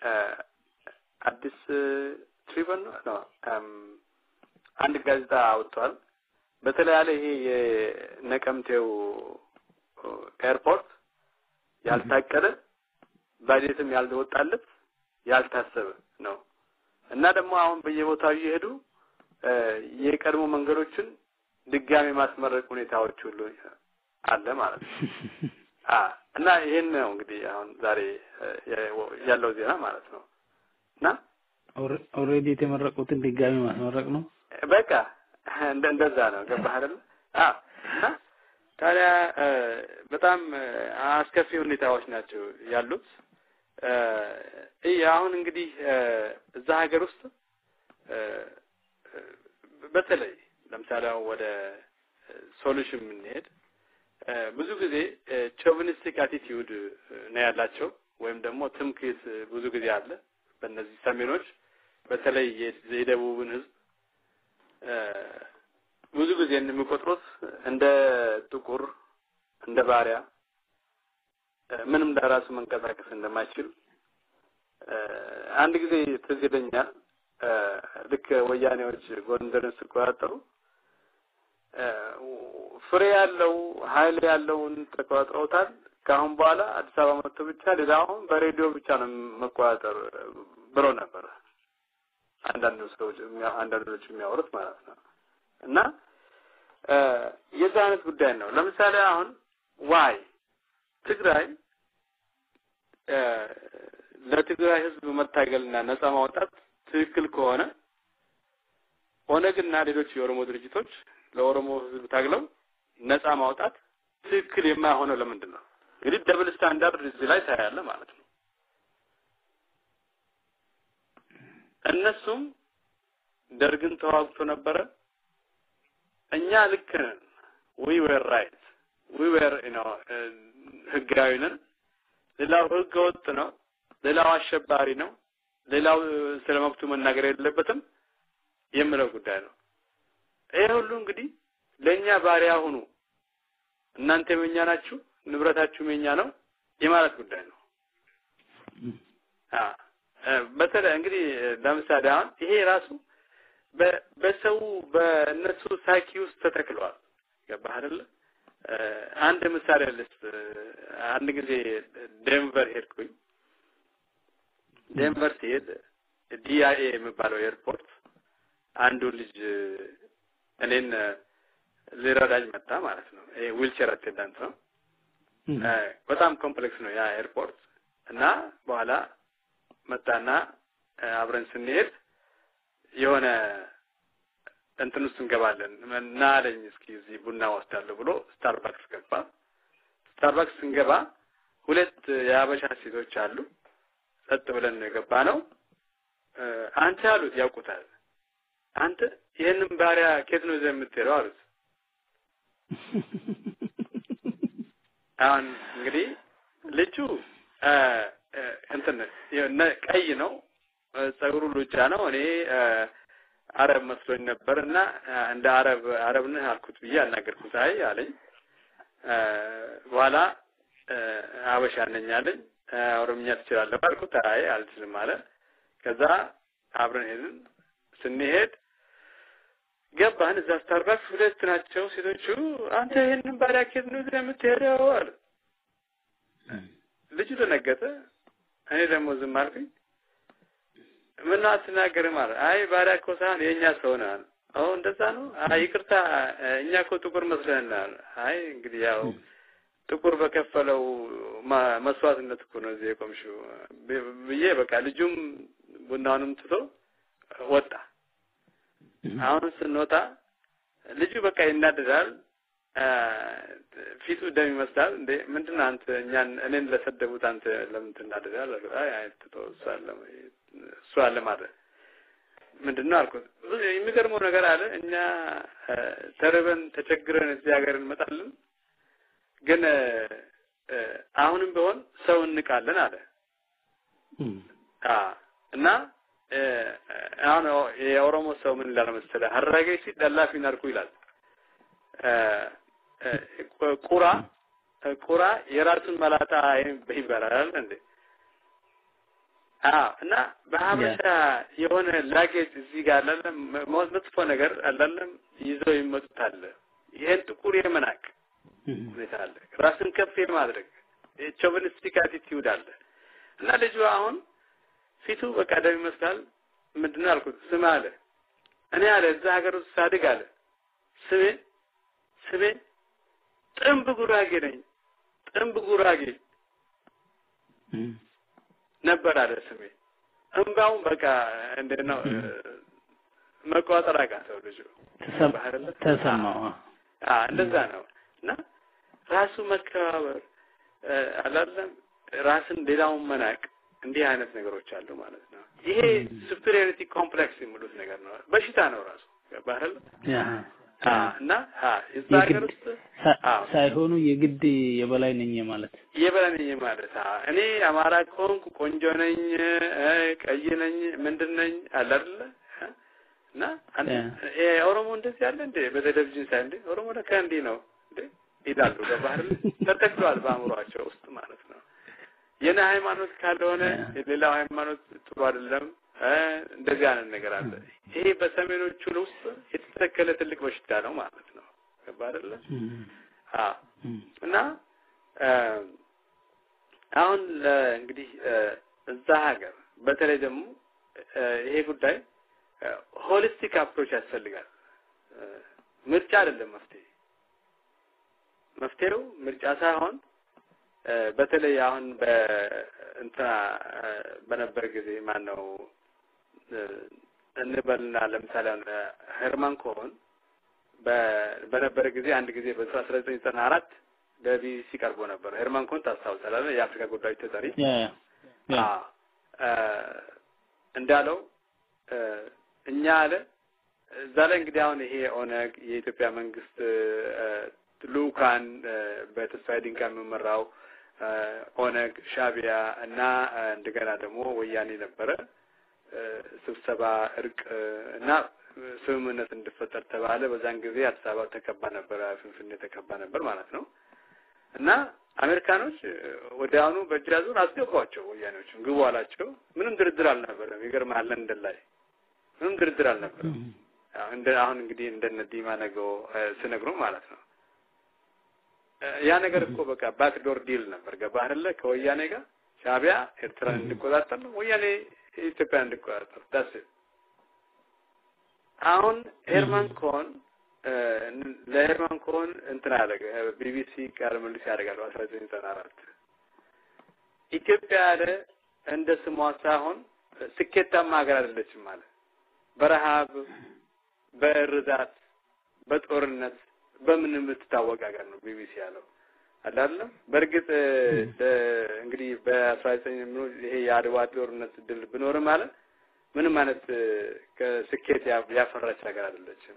የአዲስ ትሪቡን ነው አንድ ጋዜጣ አውጥቷል በተለያለ ይሄ የነቀምቴው ኤርፖርት ያልታቀደ ባጀትም ያልወጣለት ያልታሰበ ነው እና ደግሞ አሁን በየቦታው እየሄዱ የቀድሞ መንገዶችን ድጋሚ ማስመረቅ ሁኔታዎች ሁሉ አለ ማለት ነው እና ይሄን ነው እንግዲህ አሁን ዛሬ ያለው ዜና ማለት ነው እና ኦሬዲ የተመረቁትን ድጋሚ ማስመረቅ ነው በቃ እንደዛ ነው ገባህ አይደል እና ታዲያ በጣም አስከፊ ሁኔታዎች ናቸው ያሉት አሁን እንግዲህ እዛ ሀገር ውስጥ በተለይ ለምሳሌ ወደ ሶሉሽን ምንሄድ ብዙ ጊዜ ቾቪኒስቲክ አቲቲዩድ ነው ያላቸው ወይም ደግሞ ትምክህት ብዙ ጊዜ አለ በእነዚህ ሰሜኖች በተለይ የደቡብን ህዝብ ብዙ ጊዜ እንደሚቆጥሩት እንደ ጥቁር እንደ ባሪያ ምንም ለራሱ መንቀሳቀስ እንደማይችል አንድ ጊዜ ትዝ ይለኛል ልክ ወያኔዎች ጎንደርን ሲቆጣጠሩ ፍሬ ያለው ኃይል ያለውን ተቆጣጥረውታል ካሁን በኋላ አዲስ አበባ መጥቶ ብቻ ሌላውን በሬዲዮ ብቻ ነው መቆጣጠር ብሎ ነበር አንዳንዶች የሚያወሩት ማለት ነው እና የዛ አይነት ጉዳይ ነው ለምሳሌ አሁን ዋይ ትግራይ ለትግራይ ህዝብ መታገልና ነፃ ማውጣት ትክክል ከሆነ ኦነግና ሌሎች የኦሮሞ ድርጅቶች ለኦሮሞ ህዝብ ታግለው ነፃ ማውጣት ትክክል የማይሆነው ለምንድን ነው እንግዲህ ደብል ስታንዳርድ እዚህ ላይ ታያለ ማለት ነው እነሱም ደርግን ተዋግቶ ነበረ እኛ ልክ ነን we were right we were ህጋዊ ነን ሌላው ህገ ወጥ ነው ሌላው አሸባሪ ነው ሌላው ስለመብቱ መናገር የለበትም የምለው ጉዳይ ነው ይሄ ሁሉ እንግዲህ ለኛ ባሪያ ሆኑ እናንተ የኛ ናችሁ ንብረታችሁ የኛ ነው የማለት ጉዳይ ነው በተለይ እንግዲህ ለምሳሌ አሁን ይሄ ራሱ በሰው በእነሱ ሳይኪ ውስጥ ተተክሏል ገባህ አይደል አንድ ምሳሌ ልስጥ አንድ ጊዜ ዴንቨር ሄድኩኝ ዴንቨር ሲሄድ ዲአይኤ የሚባለው ኤርፖርት አንዱ ልጅ እኔን ሊረዳኝ መጣ ማለት ነው ዊልቸር አቴንዳንት ነው በጣም ኮምፕሌክስ ነው ያ ኤርፖርት እና በኋላ መጣና አብረን ስንሄድ የሆነ እንትን ውስጥ እንገባለን እና አለኝ እስኪ እዚህ ቡና ወስዳለሁ ብሎ ስታርባክስ ገባ ስታርባክስ እንገባ ሁለት የአበሻ ሴቶች አሉ ጸጥ ብለን ነው የገባነው አንተ አሉት ያውቁታል አንተ ይሄንን ባሪያ ከየት ነው የምትሄደው አሉት አሁን እንግዲህ ልጁ እንትን ቀይ ነው ጸጉሩ ሉጫ ነው እኔ አረብ መስሎኝ ነበርና እንደ አረብ ነህ አልኩት ብዬ አናገርኩት አይ አለኝ በኋላ አበሻ ነኝ አለኝ ኦሮምኛ ትችላለህ አልኩት አይ አልችልም አለ ከዛ አብረን ሄድን ስንሄድ ገባን እዛ ስታርባክስ ሁለት ናቸው ሴቶቹ አንተ ይሄንን ባሪያ ከየት ነው የምትሄደው አለ ልጁ ደነገጠ እኔ ደግሞ ዝም አልኩኝ ምን አትናገር ማለት አይ ባሪያ እኮ ሳይሆን የኛ ሰው ነው አዎ እንደዛ ነው አይ ይቅርታ እኛ እኮ ጥቁር መስለናል አይ እንግዲህ ያው ጥቁር በከፈለው መስዋዕትነት እኮ ነው እዚህ የቆምሽው ብዬ በቃ ልጁም ቡናውንም ትቶ ወጣ አሁን ስንወጣ ልጁ በቃ ይናደዳል ፊቱ ደም ይመስላል እንዴ ምንድነው አንተ እኔን ለሰደቡት አንተ ለምን ትናደዳለህ አይ ሷለ ማለት ምንድነው አልኩት ብዙ የሚገርመው ነገር አለ እኛ ተርበን ተቸግረን እዚህ ሀገር እንመጣለን ግን አሁንም ቢሆን ሰው እንቃለን አለ እና አሁን የኦሮሞ ሰው ምን ይላል መሰለህ ሀራጌ ሲደላፊ ናርኩ ይላል ቁራ የራሱን መላጣ ይበላል እንዴ እና በሐበሻ የሆነ ላጌጅ እዚህ ጋር አይደለም መጥፎ ነገር አይደለም ይዘው ይመጡታል ይሄን ጥቁር የመናቅ ሁኔታ አለ ራስን ከፍ የማድረግ ቾቪኒስቲክ አቲቲዩድ አለ እና ልጁ አሁን ፊቱ በቃ ደም ይመስላል ምንድነው አልኩት ስማ አለ እኔ አለ እዛ ሀገር ውስጥ ሳድግ አለ ስሜ ጥንብ ጉራጌ ነኝ ጥንብ ጉራጌ ነበር አለ ስሜ እንባው በቃ እንደነው መቋጠር አቃተው ልጁ ተሰማው እንደዛ ነው እና ራሱ መከባበር አላለም ራስን ሌላውን መናቅ እንዲህ አይነት ነገሮች አሉ ማለት ነው ይሄ ሱፐሪዮሪቲ ኮምፕሌክስ የሚሉት ነገር ነው በሽታ ነው ራሱ ባህል እና ይዛገር ውስጥ ሳይሆኑ የግድ የበላይ ነኝ ማለት እኔ አማራ ኮንኩ ቆንጆ ነኝ ቀይ ነኝ ምንድነኝ አይደለ እና ኦሮሞ እንደዚህ ያለ እንደ በቴሌቪዥን ሳይ እንደ ኦሮሞ ለካ እንዴ ነው እንዴ ይላሉ በባህል ተተክሏል በአእምሮአቸው ውስጥ ማለት ነው የና ሃይማኖት ካልሆነ ሌላው ሃይማኖት ጥሩ አይደለም እንደዚህ አይነት ነገር አለ ይሄ በሰሜኖቹ ውስጥ የተተከለ ትልቅ በሽታ ነው ማለት ነው ከባድለ እና አሁን እንግዲህ እዛ ሀገር በተለይ ደግሞ ይሄ ጉዳይ ሆሊስቲክ አፕሮች ያስፈልጋል ምርጫ አይደለም መፍትሄው ምርጫ ሳይሆን በተለይ አሁን በነበር ጊዜ ማነው እንበልና ለምሳሌ ሄርማን ኮሆን በነበር ጊዜ አንድ ጊዜ በ1994 በቢቢሲ ቀርቦ ነበር ሄርማን ኮሆን ታስታውሳለህ የአፍሪካ ጉዳዮች ተጠሪ እንዳለው እኛ አለ እዛ ላይ እንግዲህ አሁን ይሄ ኦነግ የኢትዮጵያ መንግስት ልኡካን በተስፋዬ ዲንቃ የሚመራው ኦነግ ሻቢያ እና እንደገና ደግሞ ወያኔ ነበረ ስብሰባ እርቅ እና ስምምነት እንዲፈጠር ተባለ በዛን ጊዜ አዲስ አበባ ተከባ ነበር ፍንፍኔ ተከባ ነበር ማለት ነው እና አሜሪካኖች ወዲያውኑ በእጃዙር አስገቧቸው ወያኔዎችን ግቡ አላቸው ምንም ድርድር አልነበረም ይገርማል ለንደን ላይ ምንም ድርድር አልነበረም አሁን እንግዲህ እንደነ ዲማ ነገው ስነግሩ ማለት ነው ያ ነገር እኮ በቃ ባክዶር ዲል ነበር ገባህ አይደለ ከወያኔ ጋር ሻቢያ ኤርትራን እንዲቆጣጠር ወያኔ ኢትዮጵያን እንዲቆጣጠር ታስ አሁን ሄርማን ኮሆን ለሄርማን ኮሆን እንትና ያደረገ ቢቢሲ ቃለ ምልልስ ያደርጋል 1994 ኢትዮጵያ ያለ እንደ ስሟ ሳይሆን ስኬታማ ሀገር አይደለችም ማለት በረሃብ በርዛት በጦርነት በምን የምትታወቅ ሀገር ነው ቢቢሲ ያለው አይደለም በርግጥ እንግዲህ በ19 ይሄ የአድዋ ጦርነት ድል ብኖር ማለት ምንም ማለት ከስኬት ያፈራች ሀገር አይደለችም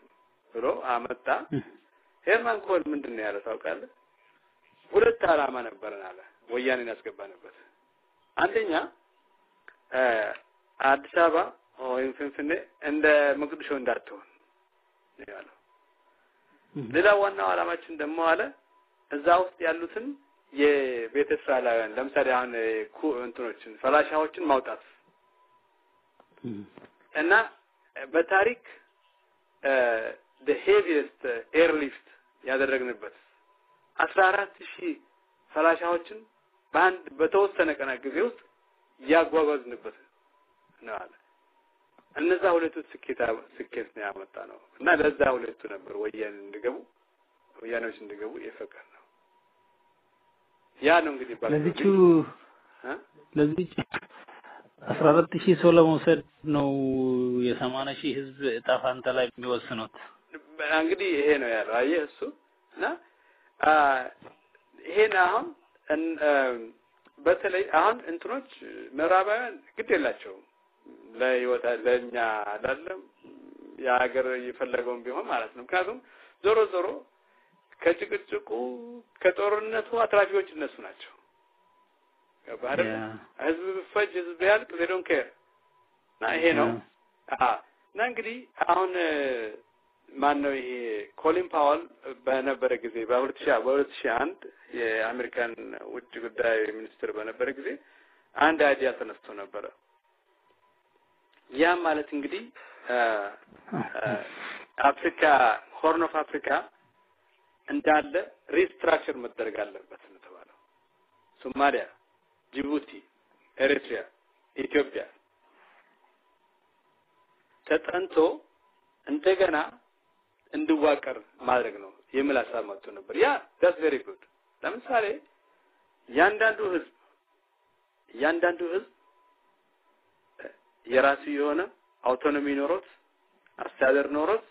ብሎ አመጣ ሄርማን ኮሆን ምንድነው ያለው ታውቃለህ ሁለት ዓላማ ነበርና አለ ወያኔን ያስገባንበት አንደኛ አዲስ አበባ ወይም ፍንፍኔ እንደ መቅደሾ እንዳትሆን ያለው ሌላ ዋናው ዓላማችን ደግሞ አለ እዛ ውስጥ ያሉትን የቤተ እስራኤላውያን ለምሳሌ አሁን እንትኖችን ፈላሻዎችን ማውጣት እና በታሪክ the heaviest airlift ያደረግንበት 14000 ፈላሻዎችን በተወሰነ ቀን ጊዜ ውስጥ ያጓጓዝንበት ነው አለ እነዛ ሁለቱ ስኬት ነው ያመጣ ነው እና ለዛ ሁለቱ ነበር ወያኔዎች እንዲገቡ የፈቀደ ነው ያ ነው እንግዲህ ለዚህ 14,000 ሰው ለመውሰድ ነው የ80,000 ህዝብ ጣፋንታ ላይ የሚወስኑት። እንግዲህ ይሄ ነው ያለው አየህ እሱ እና ይሄን አሁን በተለይ አሁን እንትኖች ምዕራባውያን ግድ የላቸውም ለህይወት ለኛ አይደለም የሀገር ይፈልገውም ቢሆን ማለት ነው። ምክንያቱም ዞሮ ከጭቅጭቁ ከጦርነቱ አትራፊዎች እነሱ ናቸው። ገባህ? ህዝብ ፈጅ ህዝብ ያልቅ they don't care እና ይሄ ነው እና እንግዲህ አሁን ማን ነው ይሄ ኮሊን ፓወል በነበረ ጊዜ በ2001 የአሜሪካን ውጭ ጉዳይ ሚኒስትር በነበረ ጊዜ አንድ አይዲያ ተነስቶ ነበር። ያ ማለት እንግዲህ አፍሪካ ሆርን ኦፍ አፍሪካ እንዳለ ሪስትራክቸር መደረግ አለበት ነው ተባለው። ሶማሊያ፣ ጅቡቲ፣ ኤሪትሪያ፣ ኢትዮጵያ ተጠንቶ እንደገና እንዲዋቀር ማድረግ ነው የሚል ሀሳብ መጥቶ ነበር። ያ that's very good። ለምሳሌ ያንዳንዱ ህዝብ የራሱ የሆነ አውቶኖሚ ኖሮት አስተዳደር ኖሮት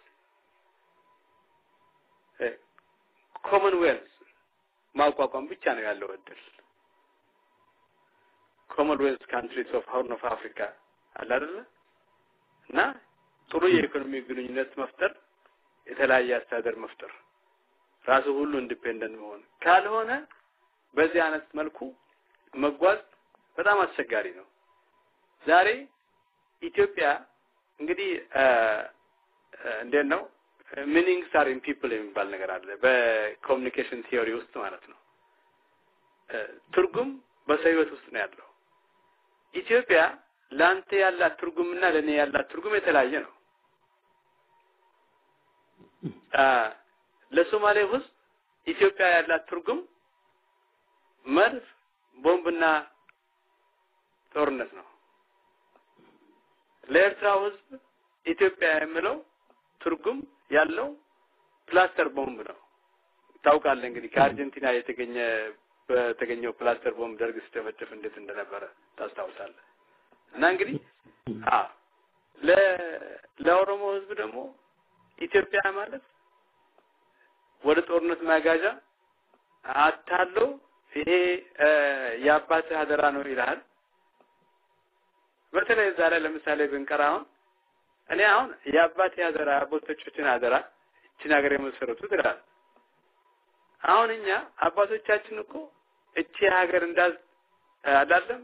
ኮመንዌልዝ ማቋቋም ብቻ ነው ያለው እድል። ኮመንዌልዝ ካንትሪስ ኦፍ ሆርን ኦፍ አፍሪካ አለ አይደል? እና ጥሩ የኢኮኖሚ ግንኙነት መፍጠር የተለያየ አስተዳደር መፍጠር ራሱ ሁሉ ኢንዲፔንደንት መሆን ካልሆነ በዚህ አይነት መልኩ መጓዝ በጣም አስቸጋሪ ነው። ዛሬ ኢትዮጵያ እንግዲህ እንዴት ነው ሚኒንግስ አር ኢን ፒፕል የሚባል ነገር አለ በኮሙኒኬሽን ቲዮሪ ውስጥ ማለት ነው። ትርጉም በሰው ህይወት ውስጥ ነው ያለው። ኢትዮጵያ ላንተ ያላት ትርጉምና ለኔ ያላት ትርጉም የተለያየ ነው። ለሶማሌ ህዝብ ኢትዮጵያ ያላት ትርጉም መርፍ ቦምብና ጦርነት ነው። ለኤርትራ ህዝብ ኢትዮጵያ የሚለው ትርጉም ያለው ፕላስተር ቦምብ ነው። ታውቃለህ እንግዲህ ከአርጀንቲና በተገኘው ፕላስተር ቦምብ ደርግ ሲጨፈጨፍ እንዴት እንደነበረ ታስታውሳለህ። እና እንግዲህ ለኦሮሞ ህዝብ ደግሞ ኢትዮጵያ ማለት ወደ ጦርነት ማጋዣ አታለው ይሄ የአባት አደራ ነው ይላል። በተለይ ዛሬ ለምሳሌ ብንቀራው እኔ አሁን የአባት አደራ አባቶቻችን አደራ እቺን ሀገር የመሰረቱት ይላል። አሁን እኛ አባቶቻችን እኮ እቺ ሀገር አይደለም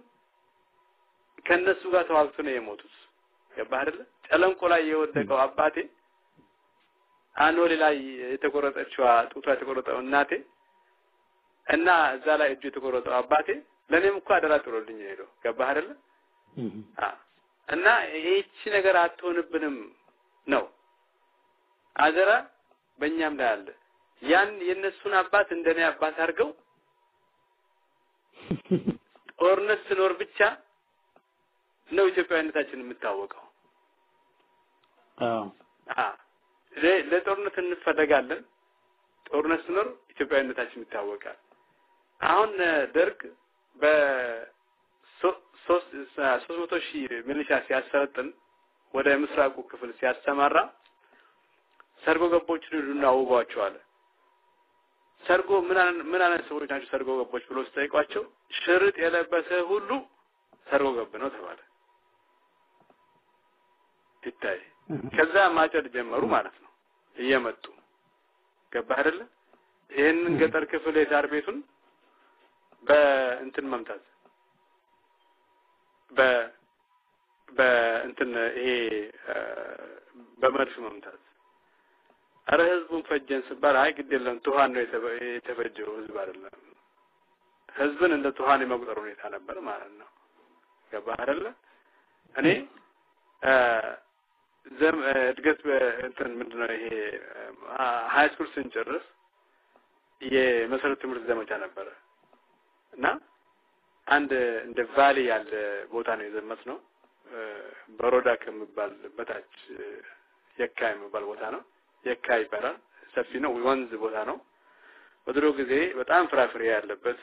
ከነሱ ጋር ተዋግቶ ነው የሞቱት። ገባህ አይደል? ጨለንቆ ላይ የወደቀው አባቴ አኖሌ ላይ የተቆረጠችው ጡቷ የተቆረጠው እናቴ እና እዛ ላይ እጁ የተቆረጠው አባቴ ለኔም እኮ አደራ ጥሎልኝ ሄዶ። ገባህ አይደል? እና ይህቺ ነገር አትሆንብንም ነው አደራ በእኛም ላይ አለ። ያን የነሱን አባት እንደኔ አባት አድርገው ጦርነት ሲኖር ብቻ ነው ኢትዮጵያዊነታችን የምታወቀው። ለጦርነት እንፈለጋለን። ጦርነት ሲኖር ኢትዮጵያዊነታችን ይታወቃል። አሁን ደርግ በ300,000 ሚሊሻ ሲያሰለጥን ወደ ምስራቁ ክፍል ሲያሰማራ ሰርጎ ገቦችን ሁሉና አውጓቸዋል። ሰርጎ ምን አይነት ሰዎች ናቸው ሰርጎ ገቦች ብሎ ሲጠይቋቸው ሽርጥ የለበሰ ሁሉ ሰርጎ ገብ ነው ተባለ። ይታይ ከዛ ማጨድ ጀመሩ ማለት ነው እየመጡ። ገባህ አይደል? ይሄንን ገጠር ክፍል የሳር ቤቱን በእንትን መምታት በእንትን ይሄ በመርፍ መምታት። አረ ህዝቡን ፈጀን ሲባል አይ ግድ የለም ቱሃን ነው የተፈጀው ህዝብ አይደለም። ህዝብን እንደ ቱሃን የመቁጠር ሁኔታ ነበር ማለት ነው። ገባህ አይደል? እኔ እድገት እንትን ምንድነው ይሄ ሃይ ስኩል ስንጨርስ የመሰረተ ትምህርት ዘመቻ ነበረ እና አንድ እንደ ቫሊ ያለ ቦታ ነው የዘመትነው። በሮዳ ከመባል በታች የካ የሚባል ቦታ ነው። የካ ይባላል። ሰፊ ነው፣ ወንዝ ቦታ ነው። በድሮ ጊዜ በጣም ፍራፍሬ ያለበት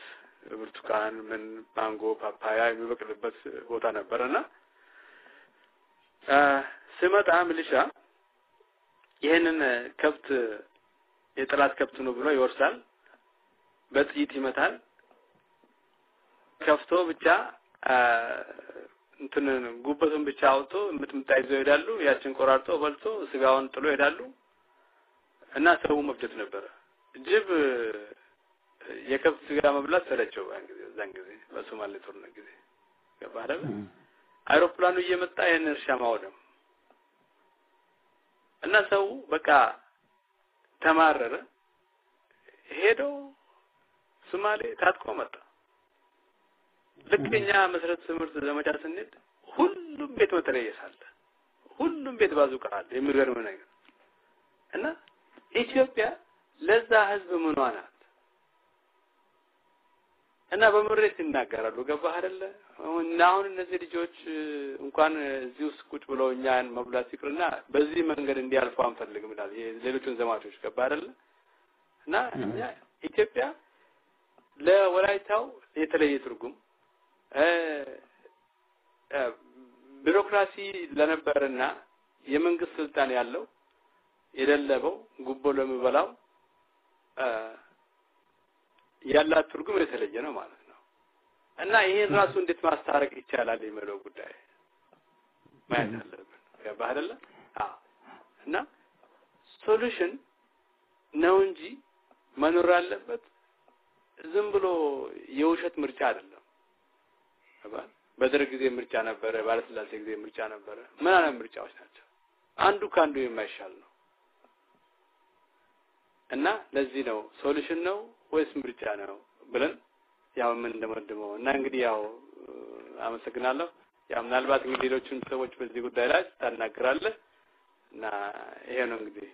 ብርቱካን ምን ማንጎ ፓፓያ የሚበቅልበት ቦታ ነበርና ስመጣ ሚሊሻ ይሄንን ከብት የጥላት ከብት ነው ብሎ ይወርሳል በጥይት ይመታል ከፍቶ ብቻ እንትን ጉበቱን ብቻ አውጥቶ ምጥምጣ ይዘው ይሄዳሉ ያችን ቆራርጦ በልቶ ስጋውን ጥሎ ይሄዳሉ እና ሰው መፍጀት ነበር ጅብ የከብት ስጋ መብላት ሰለቸው ዛን ጊዜ በሶማሌ ጦርነት ጊዜ ገባህ አይሮፕላኑ እየመጣ ይሄን እርሻ ማውደም እና ሰው በቃ ተማረረ ሄዶ ሶማሌ ታጥቆ መጣ ለከኛ መሰረት ትምህርት ዘመቻ ስንት ሁሉም ቤት መተለየሳለ ሁሉም ቤት ባዙቃ አለ የሚገርም ነገር እና ኢትዮጵያ ለዛ ህዝብ ምን ሆናት እና በመሬት ይናገራሉ ገባህ አይደለ አሁን እነዚህ ልጆች እንኳን እዚህ ውስጥ ቁጭ ብለው እኛን መብላት ይቅርና በዚህ መንገድ እንዲያልፉ አንፈልግም ይላል ሌሎችን ዘማቾች ገባህ አይደለ እና ኢትዮጵያ ለወላይታው የተለየ ትርጉም ቢሮክራሲ ለነበርና የመንግስት ስልጣን ያለው የደለበው ጉቦ ለሚበላው ያላ ትርጉም የተለየ ነው ማለት ነው እና ይሄን ራሱ እንዴት ማስተዋረቅ ይቻላል የሚለው ጉዳይ ማለት አለብን ገባህ አይደለ እና ሶሉሽን ነው እንጂ መኖር አለበት ዝም ብሎ የውሸት ምርጫ አይደለም ገባህ በደርግ ጊዜ ምርጫ ነበረ ባለስላሴ ጊዜ ምርጫ ነበረ ምን አይነት ምርጫዎች ናቸው አንዱ ካንዱ የማይሻል ነው እና ለዚህ ነው ሶሉሽን ነው ወይስ ምርጫ ነው ብለን ያው ምን እንደመደመው እና እንግዲህ ያው አመሰግናለሁ ያው ምናልባት እንግዲህ ሌሎችን ሰዎች በዚህ ጉዳይ ላይ ታናግራለህ እና ይሄ ነው እንግዲህ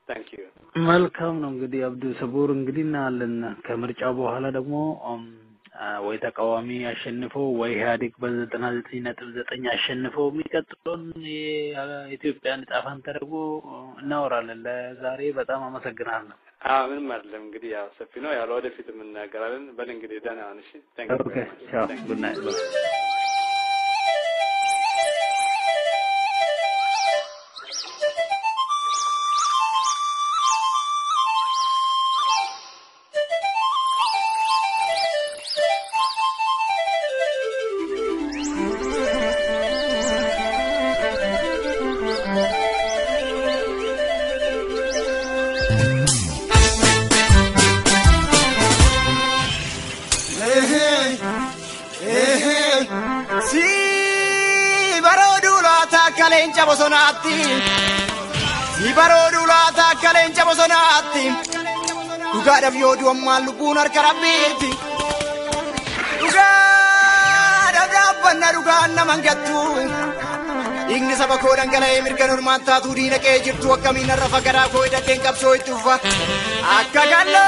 ታንክ ዩ መልካም ነው እንግዲህ አብዱ ሰቡር እንግዲህ እናለን ከምርጫው በኋላ ደግሞ ወይ ተቃዋሚ ያሸንፈው ወይ ኢህአዴግ በ99.9 ያሸንፈው የሚቀጥሉን የኢትዮጵያን ጣፋን ተደርጎ እናወራለን ለዛሬ በጣም አመሰግናለሁ ምንም አይደለም እንግዲህ ያው ሰፊ ነው ያው ወደፊት ምን እናገራለን በል እንግዲህ ደህና ነን እሺ ታንክ ዩ ኦኬ ቻው ጉድ ናይት bosonatti si barodu la takkalencha bosonatti duga da biodu amma lubun arkarabbiti duga da banna duga namangattu igni sabako dangala emirkan urmanta tu dina ke jirtu akkamina rafa gara ko daden kapso itufa akkagallo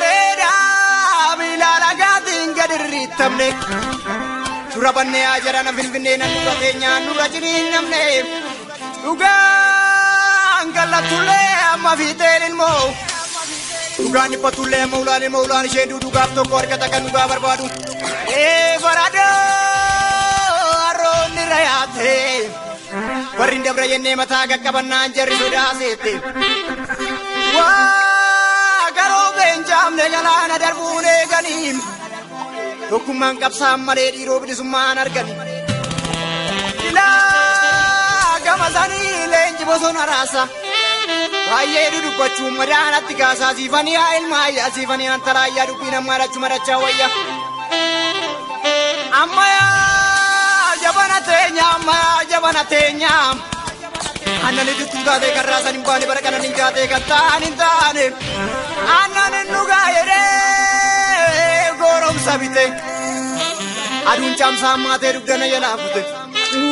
reda bilala gadin gadirritamne Surabanne ajara na filfinne na nuratenya nurajini namne Uga angala tule amma fitelin mo Uga ni patule maulani shendu duga to korka takan uga barbadu farado aroni rayate Warinda brayenne mata gakkabanna anjari sudasete Wa garo benjam ne jalana darbune ganim Dokuman kapsam male di robi summan argan ila gamazani lenji bosona rasa waye du bachu madana tigasa sifani ilma ya sifani antara ya dubina mara chumara chawaya amma ya jabana tenya anani tuga de karasa nimbani barakana ninja de katani tane anani nuga yere gorom sabite adun chamsa mate rugdana yalafute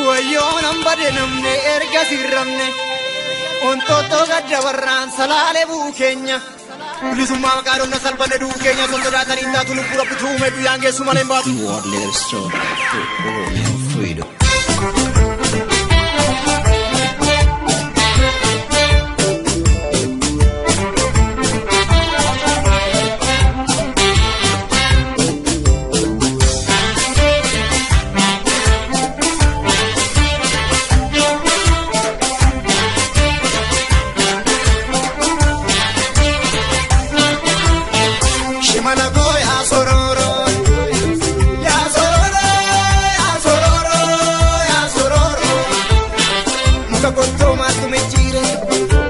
wayo nambade namne erga sirramne onto to gadda warran salale bu kenya bilisuma garon na salbane du kenya to da tani ta tulu pura putume du yange sumale mbatu World Leader Store for freedom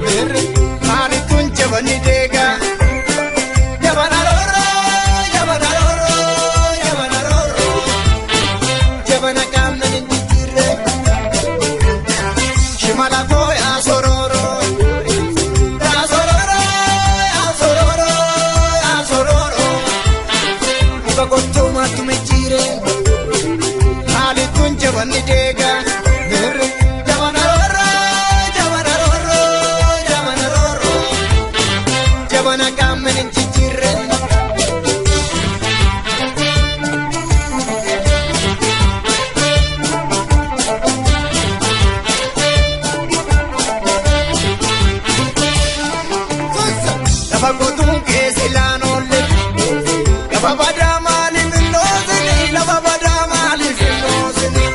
mirri maali kun jabani deega jabana roro jabana roro jabana roro jabana kamna ninjire shimala boya sororo ya sororo ya sororo ya sororo mukagoto matumejire maali kun jabani deega mirri jabana roro jabana roro jabana roro jabana kamna ninjire Gaba godun ke silanolle Gaba bada mali finnozini Gaba bada mali finnozini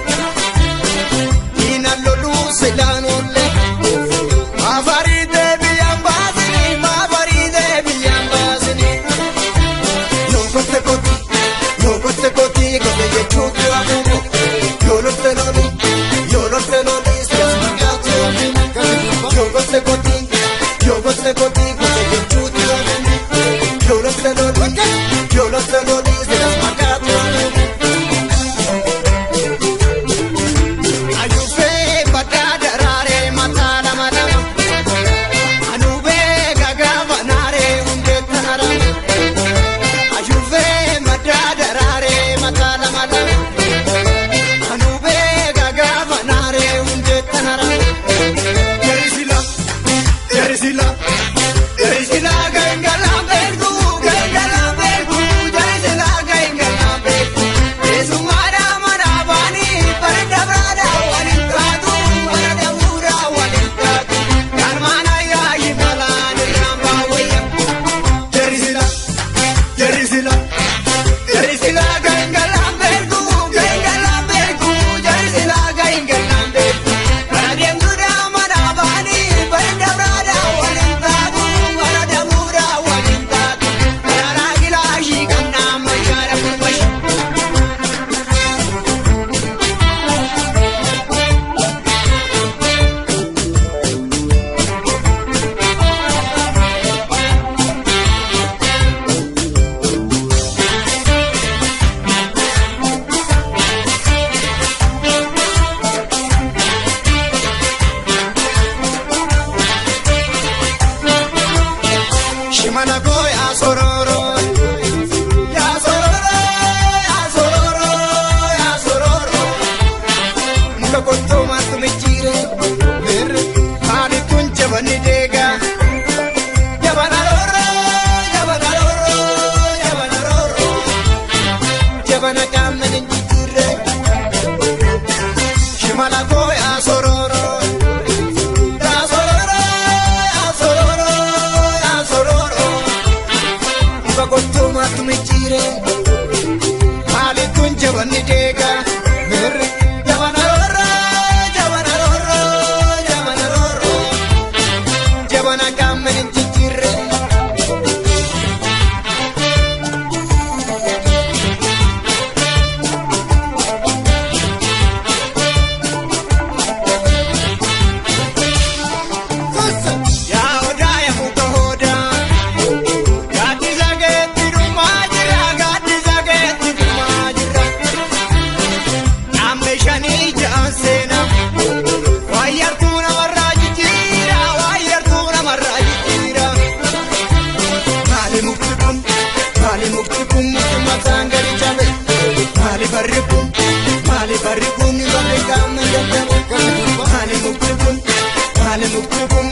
Ina lolu silanolle Ma faride biyan basini Ma faride biyan basini Yo kote koti Kote ye chutu abubu Yo lotte loli Stas magatu Yo kote koti Kote ye chutu abubu Yo lotte loli Stas magatu Ayufe badada rare matala madama Anube gaga vanare unde tanarama Ayuve badada rare matala madama Anube gaga vanare unde tanarama Yerisila gengala bergu Yerisila gengala bergu Esumara marabani parda brada walintadu marada mura walintadu karmana ya ibalan ramba waya Yerisila gengala bergu Yerisila gengala bergu parda mura marabani parda brada walintadu marada mura walintadu karara gilashi kanna mashara kumash Shimana go ya sororo ya sororo ya sororo ya sororo muka konto matumejire mir hali kun jabani dega jabana roro jabana roro jabana roro jabana kamna ninjire Shimana go ya sororo ya sororo ya sororo ya sororo muka konto matumejire hali kun jabani dega mir jabana roro jabana roro jabana roro jabana kamna ninjire Ya oda ya muka hoda Gati zageti rumajira Gati zageti rumajira Nambe shani jansena Wayartuna marraji jira Wayartuna marraji jira Mali muktikum Muktimatangari chabe Mali barrikum Nibale kamen jabbe Mali muktikum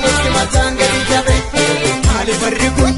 Muktimatangari chabe Mali barrikum